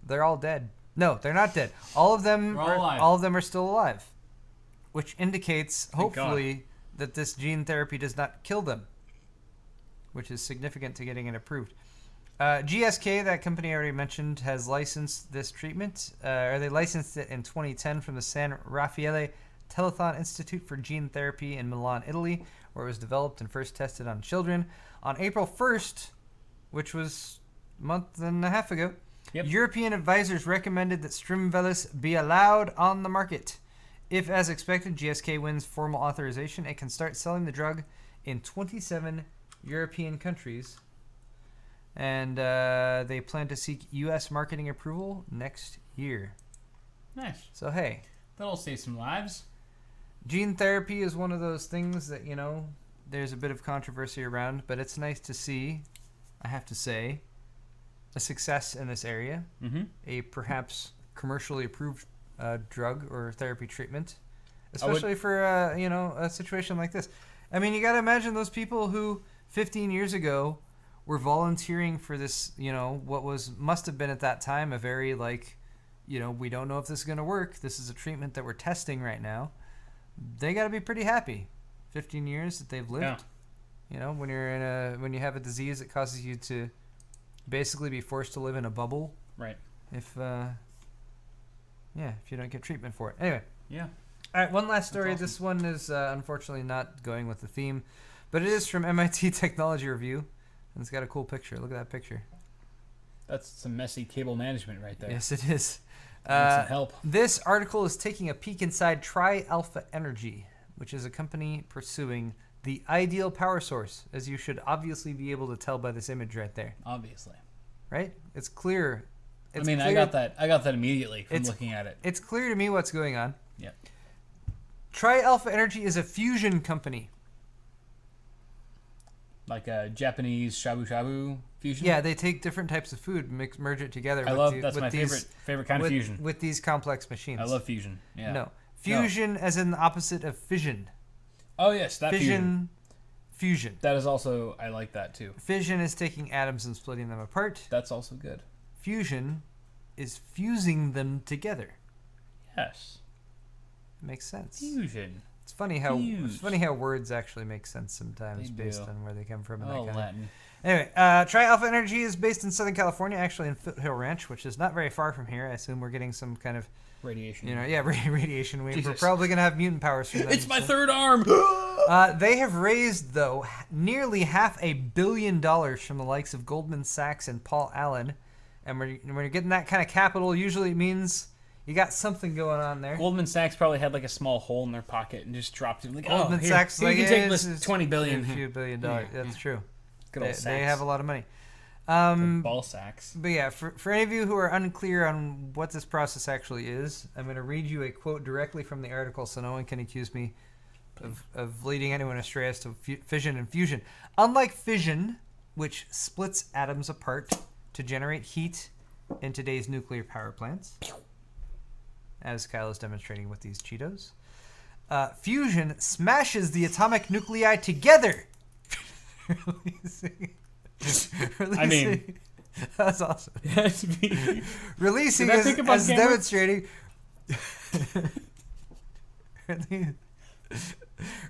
They're all dead. No, they're not dead. All of them are still alive, which indicates, hopefully, that this gene therapy does not kill them, which is significant to getting it approved. GSK, that company I already mentioned, has licensed this treatment, or they licensed it in 2010 from the San Raffaele Telethon Institute for Gene Therapy in Milan, Italy, where it was developed and first tested on children. On April 1st, which was a month and a half ago, European advisors recommended that Strimvelis be allowed on the market. If, as expected, GSK wins formal authorization, it can start selling the drug in 27 European countries, and they plan to seek U.S. marketing approval next year. Nice. So, hey. That'll save some lives. Gene therapy is one of those things that, there's a bit of controversy around, but it's nice to see, I have to say, a success in this area. Mm-hmm. A perhaps commercially approved drug or therapy treatment, especially for, a situation like this. I mean, you got to imagine those people who 15 years ago were volunteering for this, what must have been at that time a very, we don't know if this is going to work. This is a treatment that we're testing right now. They got to be pretty happy. 15 years that they've lived. Yeah. When you have a disease that causes you to basically be forced to live in a bubble. Right. If you don't get treatment for it. Anyway. Yeah. All right, one last story. Awesome. This one is unfortunately not going with the theme, but it is from MIT Technology Review, and it's got a cool picture. Look at that picture. That's some messy cable management right there. Yes, it is. Some help. This article is taking a peek inside Tri-Alpha Energy, which is a company pursuing the ideal power source, as you should obviously be able to tell by this image right there. Obviously. Right? It's clear. Clear. I got that immediately from looking at it. It's clear to me what's going on. Yeah. Tri-Alpha Energy is a fusion company. Like a Japanese shabu-shabu fusion? Yeah, they take different types of food, merge it together. That's my favorite kind of fusion. With these complex machines. I love fusion. Yeah. No. Fusion as in the opposite of fission. Oh, yes, that fusion. Fusion. That is also, I like that too. Fission is taking atoms and splitting them apart. That's also good. Fusion is fusing them together. Yes. Makes sense. Fusion. It's funny how words actually make sense sometimes based on where they come from. And that kind Latin. Anyway, Tri-Alpha Energy is based in Southern California, actually in Foothill Ranch, which is not very far from here. I assume we're getting some kind of Radiation. Radiation. We're Jesus. probably going to have mutant powers from them. It's my third arm! They have raised, though, nearly $500 million from the likes of Goldman Sachs and Paul Allen. And when you're getting that kind of capital, usually it means you got something going on there. Goldman Sachs probably had like a small hole in their pocket and just dropped it. Like, Goldman here, Sachs, here, like, you can take this this is $20 billion. A few $billion. That's true. Good old They Sachs. have a lot of money. Ball sacks. But yeah, for any of you who are unclear on what this process actually is, I'm going to read you a quote directly from the article so no one can accuse me of leading anyone astray as to fission and fusion. Unlike fission, which splits atoms apart to generate heat in today's nuclear power plants, as Kyle is demonstrating with these Cheetos, fusion smashes the atomic nuclei together. I mean, that's awesome. That's me. Releasing Did I think about as camera? demonstrating.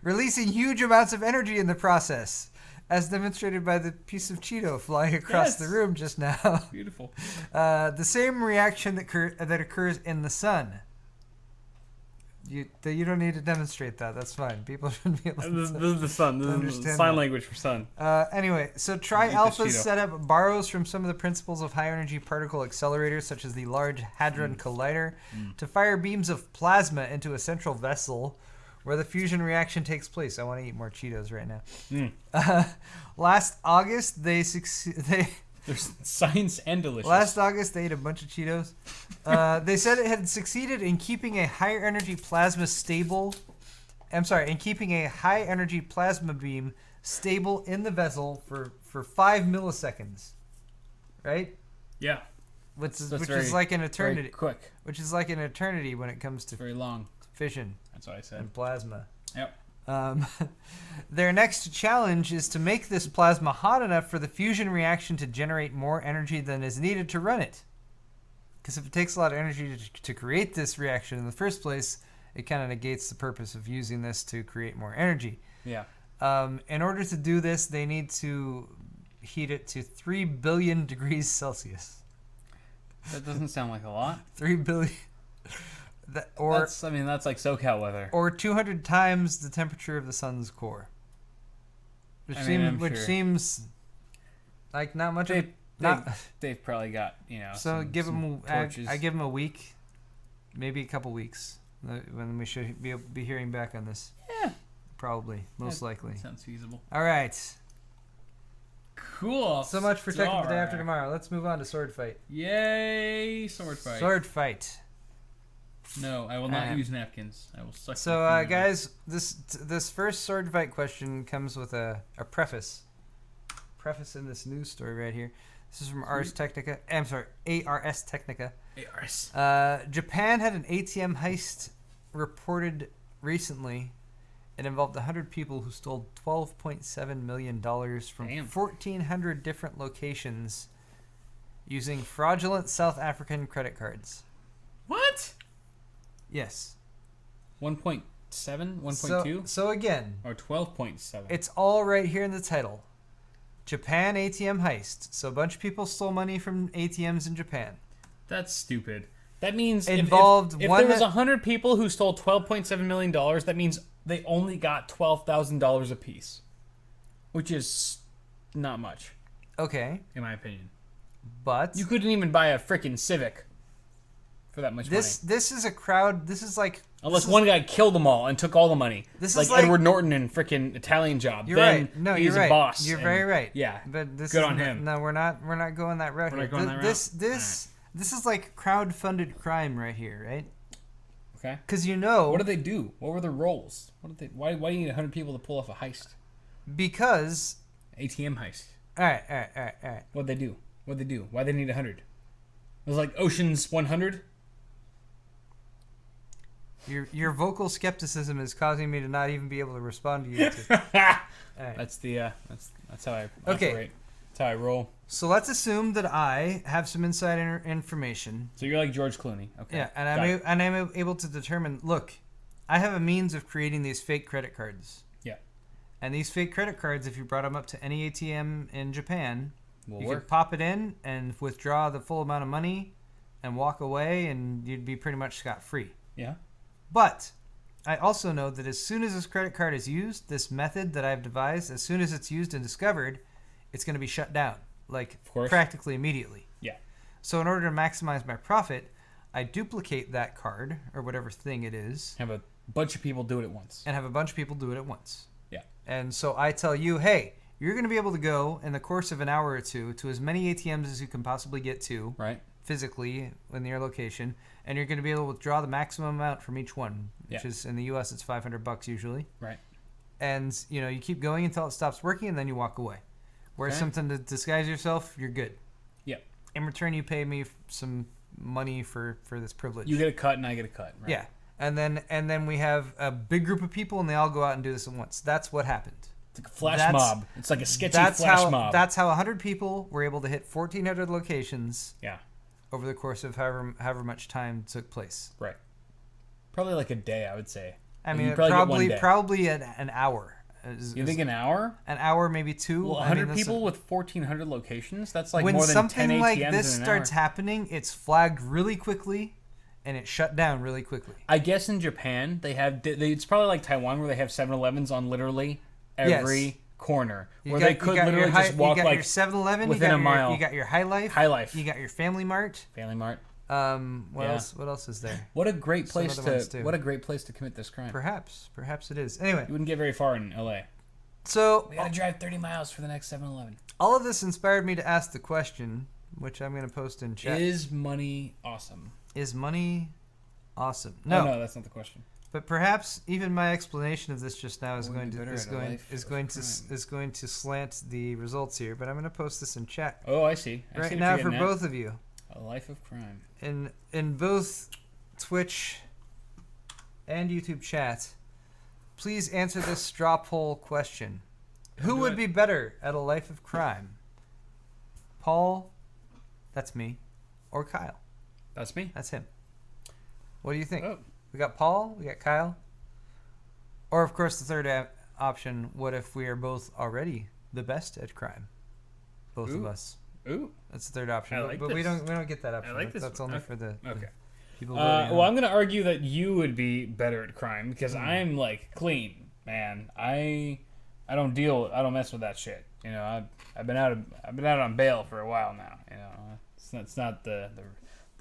Releasing huge amounts of energy in the process, as demonstrated by the piece of Cheeto flying across the room just now. Beautiful. The same reaction that occurs in the sun. You don't need to demonstrate that. That's fine. People shouldn't be able to. This is the sun. This is sign language for sun. Anyway, so Tri-Alpha's setup borrows from some of the principles of high-energy particle accelerators, such as the Large Hadron Collider, to fire beams of plasma into a central vessel where the fusion reaction takes place. I want to eat more Cheetos right now. Last August, There's science and delicious. Last August, they ate a bunch of Cheetos. They said it had succeeded in keeping a higher energy plasma stable. I'm sorry, in keeping a high energy plasma beam stable in the vessel for 5 milliseconds. Right? Yeah. Which is like an eternity. Very quick. Which is like an eternity when it comes to very long fission. That's what I said. And plasma. Yep. Their next challenge is to make this plasma hot enough for the fusion reaction to generate more energy than is needed to run it. Because if it takes a lot of energy to create this reaction in the first place, it kind of negates the purpose of using this to create more energy. Yeah. In order to do this, they need to heat it to 3 billion degrees Celsius. That doesn't sound like a lot. 3 billion. That's like SoCal weather. Or 200 times the temperature of the sun's core. Which seems like not much. They've probably got, So give them. torches. I give them a week, maybe a couple weeks, when we should be hearing back on this. Yeah. Probably, most likely. Sounds feasible. All right. Cool. So much for Tech of the Day After Tomorrow. Let's move on to Sword Fight. Yay, Sword Fight. Sword Fight. No, I will not use napkins. I will suck. So, guys, this first Sword Fight question comes with a preface. Preface in this news story right here. This is from Ars Technica. I'm sorry, ARS Technica. ARS. Japan had an ATM heist reported recently. It involved 100 people who stole $12.7 million from 1,400 different locations using fraudulent South African credit cards. What? Yes. 1.7? 1.2? So again. Or 12.7. It's all right here in the title. Japan ATM heist. So a bunch of people stole money from ATMs in Japan. That's stupid. That means if there was 100 people who stole $12.7 million, that means they only got $12,000 apiece. Which is not much. Okay. In my opinion. But you couldn't even buy a freaking Civic for that much money. This is a crowd. This is like... Unless one guy killed them all and took all the money. This is like Edward Norton in freaking Italian Job. You're then right. No, he's you're right. a boss. You're very right. Yeah. But this Good is on him. No, we're not going that route. We're not going that route? This is like crowd-funded crime right here, right? Okay. Because what did they do? What were their roles? Why do you need 100 people to pull off a heist? Because... ATM heist. All right. What'd they do? Why they need 100? It was like Ocean's 100? Your vocal skepticism is causing me to not even be able to respond to you. Right. That's how I operate. That's how I roll. So let's assume that I have some inside information. So you're like George Clooney. Okay. Yeah, and I'm able to determine, look, I have a means of creating these fake credit cards. Yeah. And these fake credit cards, if you brought them up to any ATM in Japan, you work. could pop it in and withdraw the full amount of money and walk away, and you'd be pretty much scot-free. Yeah. But I also know that as soon as this credit card is used, this method that I've devised, as soon as it's used and discovered, it's going to be shut down, like practically immediately. Yeah. So in order to maximize my profit, I duplicate that card, or whatever thing it is. Have a bunch of people do it at once. And have a bunch of people do it at once. Yeah. And so I tell you, hey, you're going to be able to go in the course of an hour or two to as many ATMs as you can possibly get to. Right. Physically in your location, and you're going to be able to withdraw the maximum amount from each one, which is in the US it's $500 usually. Right. And you keep going until it stops working, and then you walk away. Whereas something to disguise yourself, you're good. Yeah. In return, you pay me some money for this privilege. You get a cut, and I get a cut. Right? Yeah. And then we have a big group of people, and they all go out and do this at once. That's what happened. It's like a flash mob. It's like a sketchy flash mob. That's how 100 people were able to hit 1,400 locations. Yeah. Over the course of however much time took place. Right. Probably like a day, I would say. I mean, probably an hour. You think an hour? An hour, maybe two. Well, 100 people with 1,400 locations? That's like more than 10 ATMs when something like this in an starts hour. happening, it's flagged really quickly, and it's shut down really quickly. I guess in Japan, it's probably like Taiwan where they have 7-Elevens on literally every corner. Where they could literally just walk like your 7-Eleven, within a mile. You got your High Life. High Life. You got your Family Mart. Family Mart. What else is there? What a great place to commit this crime. Perhaps it is. Anyway, you wouldn't get very far in LA. So we gotta drive 30 miles for the next 7-Eleven. All of this inspired me to ask the question, which I'm going to post in chat. Is money awesome? Is money awesome? No, that's not the question. But perhaps even my explanation of this just now is going to slant the results here. But I'm going to post this in chat. Oh, I see. Right now for both of you. A life of crime. In both Twitch and YouTube chat, please answer this straw poll question. Who would be better at a life of crime? Paul, that's me, or Kyle? That's me. That's him. What do you think? Oh. We got Paul, we got Kyle. Or, of course, the third option, what if we are both already the best at crime? Both of us. Ooh. That's the third option. I like but this. we don't get that option. I like this. That's only for the people. Well, I'm going to argue that you would be better at crime because I'm like clean, man. I don't mess with that shit. I've been out on bail for a while now. It's not the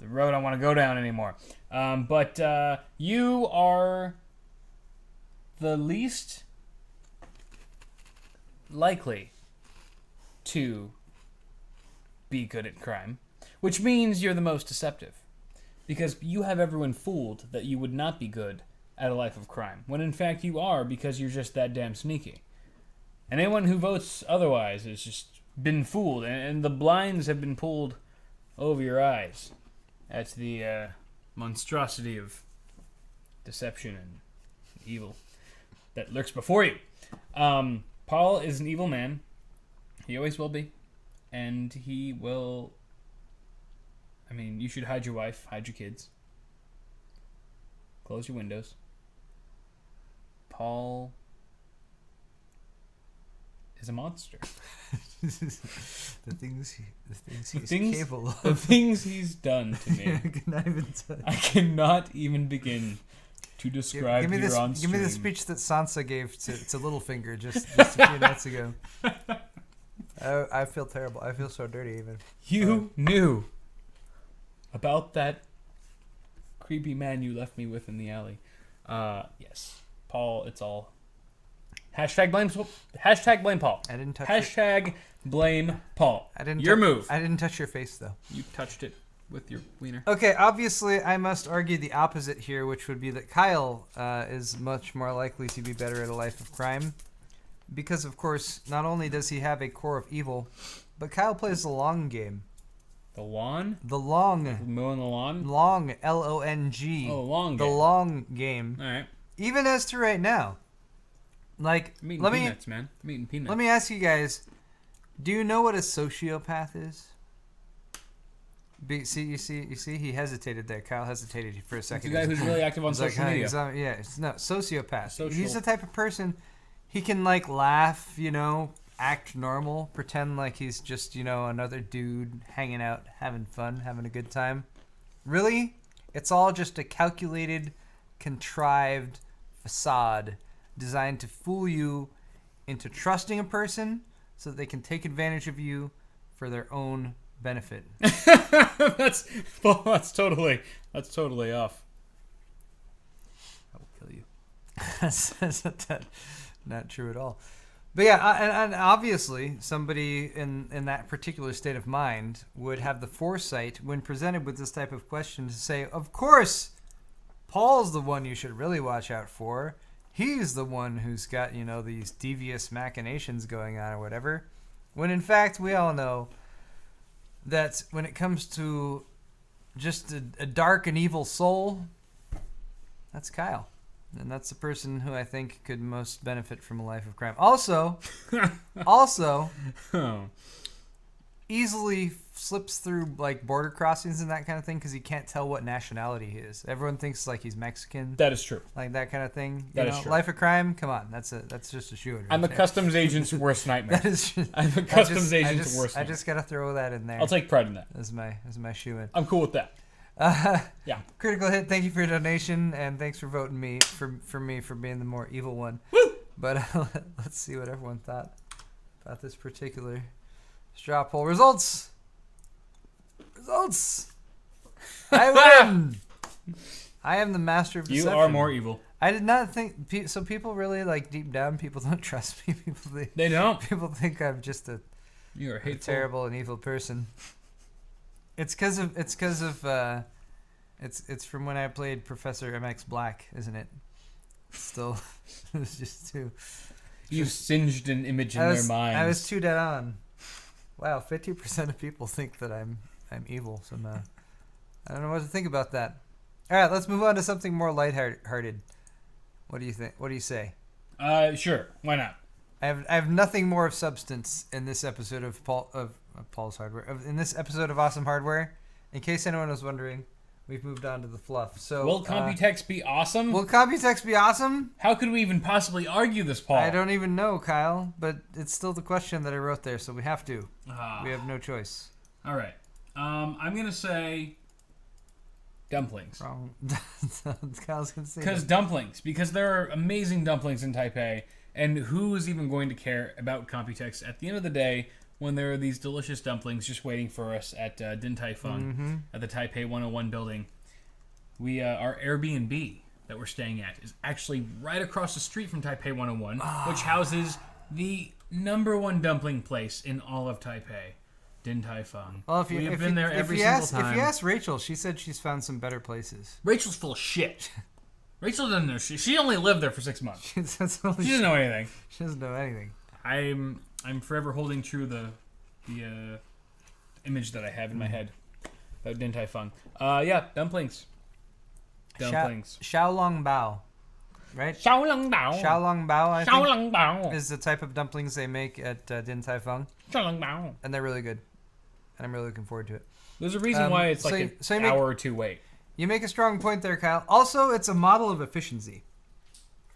road I want to go down anymore. But you are the least likely to be good at crime, which means you're the most deceptive, because you have everyone fooled that you would not be good at a life of crime, when in fact you are, because you're just that damn sneaky. And anyone who votes otherwise has just been fooled, and the blinds have been pulled over your eyes. That's the monstrosity of deception and evil that lurks before you. Paul is an evil man. He always will be. And he will... I mean, you should hide your wife, hide your kids. Close your windows. Paul is a monster. The things he's capable of. The things he's done to me. I cannot even begin to describe here on stream. Give me the speech that Sansa gave to Littlefinger just a few minutes ago. I feel terrible. I feel so dirty even. You knew about that creepy man you left me with in the alley. Yes. Paul, it's all... Hashtag blame Paul. I didn't touch Hashtag blame Paul. Your move. I didn't touch your face, though. You touched it with your wiener. Okay, obviously, I must argue the opposite here, which would be that Kyle is much more likely to be better at a life of crime. Because, of course, not only does he have a core of evil, but Kyle plays the long game. The lawn? The long. Mowing the lawn? Long, L-O-N-G. Oh, long game. The long game. All right. Even as to right now. Like, I'm eating peanuts, man. I'm eating peanuts. Let me ask you guys, do you know what a sociopath is? You see, he hesitated there. Kyle hesitated for a second. It's a guy who's really active on social media. Sociopath. He's the type of person. He can like laugh, act normal, pretend like he's just, another dude hanging out, having fun, having a good time. Really, it's all just a calculated, contrived facade designed to fool you into trusting a person so that they can take advantage of you for their own benefit. That's totally off. I will kill you. That's not true at all. But yeah, and obviously somebody in that particular state of mind would have the foresight when presented with this type of question to say, of course, Paul's the one you should really watch out for. He's the one who's got, these devious machinations going on or whatever. When in fact, we all know that when it comes to just a dark and evil soul, that's Kyle. And that's the person who I think could most benefit from a life of crime. Also, easily slips through like border crossings and that kind of thing because he can't tell what nationality he is. Everyone thinks like he's Mexican. That is true. Like that kind of thing. That is true. Life of crime. Come on, that's just a shoe. I'm a customs agent's worst nightmare. That is. I'm a customs agent's worst nightmare. I just gotta throw that in there. I'll take pride in that. As my shoe in. I'm cool with that. Yeah. Critical Hit, thank you for your donation and thanks for voting me for me for being the more evil one. Woo! But let's see what everyone thought about this particular straw poll. Results. I win. I am the master of deception. You are more evil. I did not think so. People really like deep down. People don't trust me. They don't. People think I'm just a terrible and evil person. It's because of it's from when I played Professor MX Black, isn't it? Still, it was just too. You singed an image in their minds. I was too dead on. Wow, 50% of people think that I'm evil somehow. I don't know what to think about that. All right, let's move on to something more lighthearted. What do you think? What do you say? Sure. Why not? I have nothing more of substance in this episode of Paul's Hardware. In this episode of Awesome Hardware, in case anyone was wondering, we've moved on to the fluff. So will Computex be awesome? Will Computex be awesome? How could we even possibly argue this, Paul? I don't even know, Kyle, but it's still the question that I wrote there, so we have to. We have no choice. All right. I'm gonna say dumplings. Wrong. Kyle's gonna say dumplings, because there are amazing dumplings in Taipei, and who is even going to care about Computex at the end of the day when there are these delicious dumplings just waiting for us at Din Tai Fung at the Taipei 101 building. Our Airbnb that we're staying at is actually right across the street from Taipei 101, which houses the #1 dumpling place in all of Taipei, Din Tai Fung. Well, We've been there every single time. If you ask Rachel, she said she's found some better places. Rachel's full of shit. Rachel doesn't know. She only lived there for 6 months. She doesn't know anything. She doesn't know anything. I'm forever holding true the image that I have in my head about Din Tai Fung. Yeah, dumplings. Dumplings. Xiaolong Bao, right? Xiaolong Bao. Xiaolong Bao, I Xiaolong Bao is the type of dumplings they make at Din Tai Fung. Xiaolong Bao. And they're really good. And I'm really looking forward to it. There's a reason why it's like an hour or two wait. You make a strong point there, Kyle. Also, it's a model of efficiency.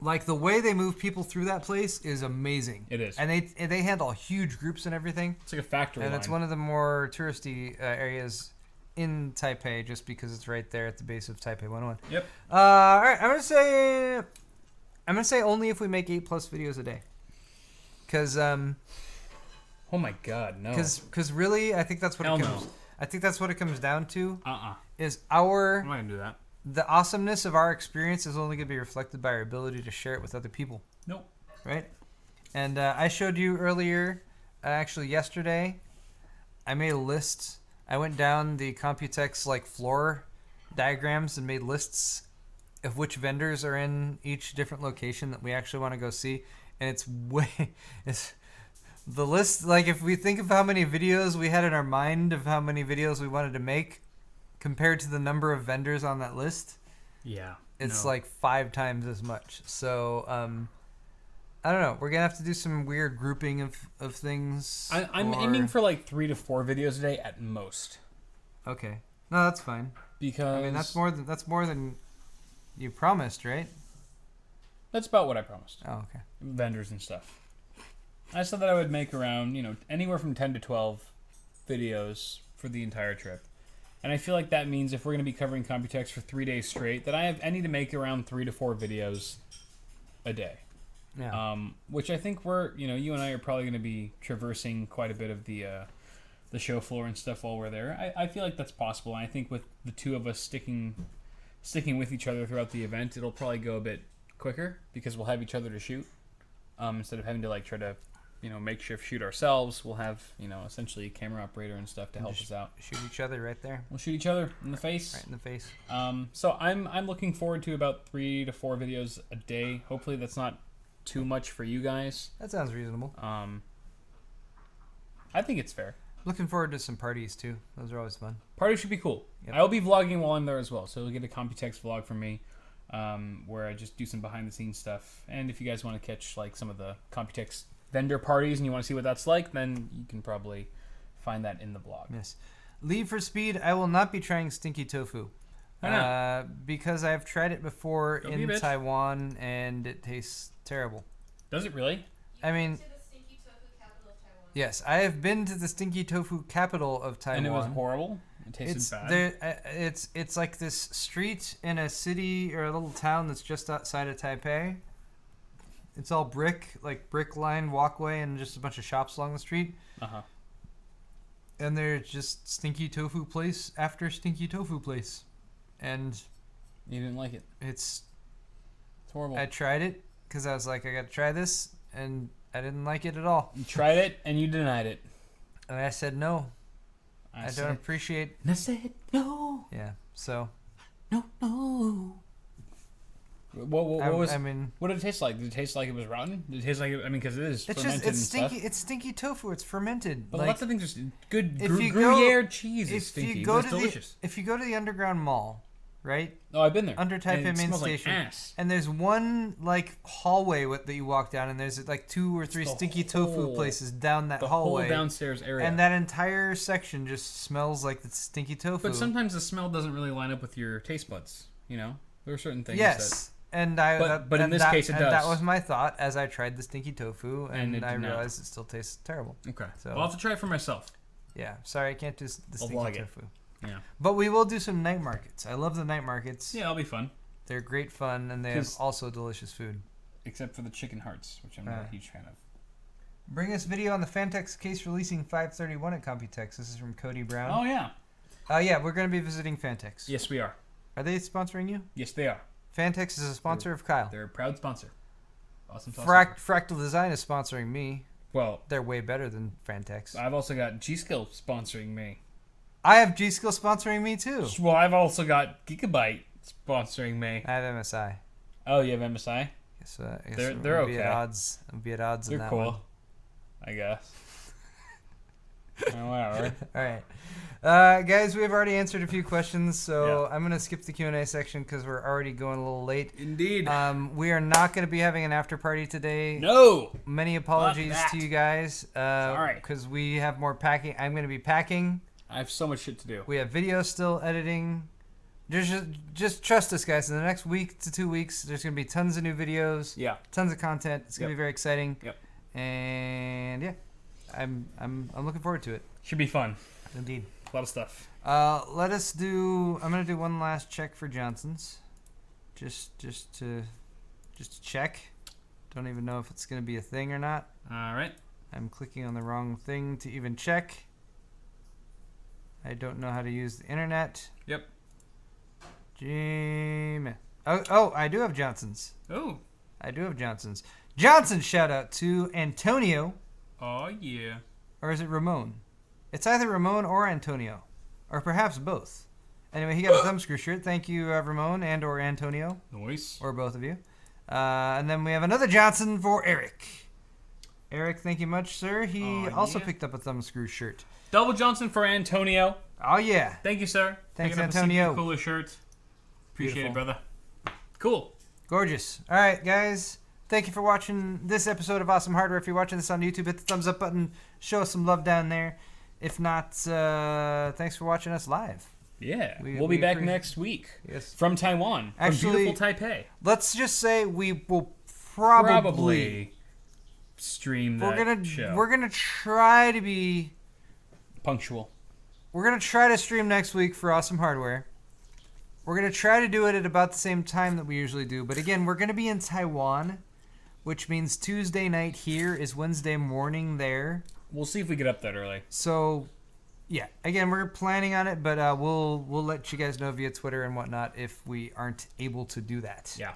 Like, the way they move people through that place is amazing. It is. And they handle huge groups and everything. It's like a factory line. And it's one of the more touristy areas in Taipei just because it's right there at the base of Taipei 101. Yep. All right, I'm going to say only if we make 8+ videos a day. Because oh my god, no. Cuz really, I think that's what Hell it comes. No. I think that's what it comes down to. Is I'm not going to do that. The awesomeness of our experience is only going to be reflected by our ability to share it with other people. Nope. Right? And I showed you earlier, actually yesterday, I made a list. I went down the Computex floor diagrams and made lists of which vendors are in each different location that we actually want to go see. And it's the list, if we think of how many videos we had in our mind of how many videos we wanted to make, compared to the number of vendors on that list, it's 5 times as much. So I don't know. We're gonna have to do some weird grouping of things. I'm aiming for 3 to 4 videos a day at most. Okay, no, that's fine. Because that's more than you promised, right? That's about what I promised. Oh, okay. vendors and stuff. I said that I would make around, anywhere from 10 to 12 videos for the entire trip. And I feel like that means if we're going to be covering Computex for 3 days straight, that I need to make around 3 to 4 videos a day. Yeah. Which I think you and I are probably going to be traversing quite a bit of the show floor and stuff while we're there. I feel like that's possible. And I think with the two of us sticking with each other throughout the event, it'll probably go a bit quicker because we'll have each other to shoot. Instead of having to try to makeshift shoot ourselves, we'll have essentially a camera operator and stuff to help us out. Shoot each other right there. We'll shoot each other in the face. Right in the face. So I'm looking forward to about 3 to 4 videos a day. Hopefully that's not too much for you guys. That sounds reasonable. I think it's fair. Looking forward to some parties too. Those are always fun. Parties should be cool. Yep. I'll be vlogging while I'm there as well, so you'll get a Computex vlog from me, where I just do some behind the scenes stuff. And if you guys want to catch some of the Computex vendor parties and you want to see what that's like, then you can probably find that in the blog. Yes. Leave for Speed. I will not be trying Stinky Tofu. Why not? Because I've tried it before Don't be a in bitch. Taiwan and it tastes terrible. Does it really? I mean, yes, I have been to the Stinky Tofu capital of Taiwan. And it was horrible? It tasted bad? It's like this street in a city or a little town that's just outside of Taipei. It's all brick lined walkway and just a bunch of shops along the street. Uh-huh. And there's just Stinky Tofu place after Stinky Tofu place. And You didn't like it? it's horrible. I tried it because I was like, I got to try this, and I didn't like it at all. You tried it and you denied it. And I said no. I don't appreciate. And I said no. Yeah. So. No. What did it taste like? Did it taste like it was rotten? Did it taste like because it is fermented and stinky. stuff? It's stinky tofu. It's fermented. But lots of things are good. If you Gruyere cheese is if stinky. you go It's to delicious. if you go to the underground mall, right? Oh, I've been there. Under Taipei And it main smells station, like ass. and there's one hallway that you walk down, and there's 2 or 3 stinky tofu places down that hallway. The whole downstairs area. And that entire section just smells like the stinky tofu. But sometimes the smell doesn't really line up with your taste buds. There are certain things. Yes. And But in this case, it does. That was my thought as I tried the stinky tofu, And and it I did not. realized it still tastes terrible. Okay. So- I'll have to try it for myself. Yeah, sorry, I can't do the I'll stinky vlog it. tofu. Yeah. But we will do some night markets. I love the night markets. Yeah, it'll be fun. They're great fun, and they have 'Cause- also delicious food. Except for the chicken hearts, which I'm not a huge fan of. Bring us video on the Phanteks case releasing 531 at Computex. This is from Cody Brown. Oh, yeah. Yeah, we're going to be visiting Phanteks. Yes, we are. Are they sponsoring you? Yes, they are. Phanteks is a sponsor of Kyle. They're a proud sponsor. Awesome. Fractal Design is sponsoring me. Well, They're way better than Phanteks. I've also got G-Skill sponsoring me. I have G-Skill sponsoring me too. Well, I've also got Gigabyte sponsoring me. I have MSI. Oh, you have MSI? Guess, I guess They're we'll okay. Be at odds. We'll be at odds They're on that cool. one. I guess. Whatever. All right. Guys, we've already answered a few questions, so Yeah. I'm going to skip the Q&A section because we're already going a little late. Indeed. We are not going to be having an after party today. No! Many apologies that. to you guys. Sorry. Because we have more packing. I'm going to be packing. I have so much shit to do. We have video still editing. Just trust us, guys. In the next week to 2 weeks, there's going to be tons of new videos. Yeah. Tons of content. It's going to Yep. be very exciting. Yep. And yeah, I'm looking forward to it. Should be fun. Indeed. A lot of stuff. I'm gonna do one last check for Johnson's, just to check. Don't even know if it's gonna be a thing or not. All right. I'm clicking on the wrong thing to even check. I don't know how to use the internet. Yep. Gmail. Oh, I do have Johnson's. Oh. I do have Johnson's. Johnson shout out to Antonio, Oh, yeah. or is it Ramon? It's either Ramon or Antonio, or perhaps both. Anyway, he got a thumbscrew shirt. Thank you, Ramon and or Antonio, Nice. or both of you. And then we have another Johnson for Eric. Eric, thank you much, sir. He also yeah. picked up a thumbscrew shirt. Double Johnson for Antonio. Oh, yeah. Thank you, sir. Thanks, Picking up Antonio. A cooler shirt. Appreciate Beautiful. it, brother. Cool. Gorgeous. All right, guys. Thank you for watching this episode of Awesome Hardware. If you're watching this on YouTube, hit the thumbs up button. Show us some love down there. If not, thanks for watching us live. Yeah. We- We'll be we back next week. Yes. From Taiwan. Actually- from beautiful Taipei. Let's just say we will probably stream that show. We're gonna try to be punctual. We're gonna try to stream next week for Awesome Hardware. We're gonna try to do it at about the same time that we usually do. But again, we're gonna be in Taiwan, which means Tuesday night here is Wednesday morning there. We'll see if we get up that early. So, yeah. Again, we're planning on it, but we'll let you guys know via Twitter and whatnot if we aren't able to do that. Yeah.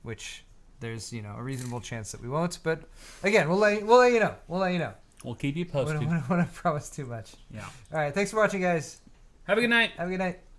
Which there's a reasonable chance that we won't. But again, we'll let you know. We'll let you know. We'll keep you posted. I don't want to promise too much. Yeah. All right. Thanks for watching, guys. Have a good night. Have a good night.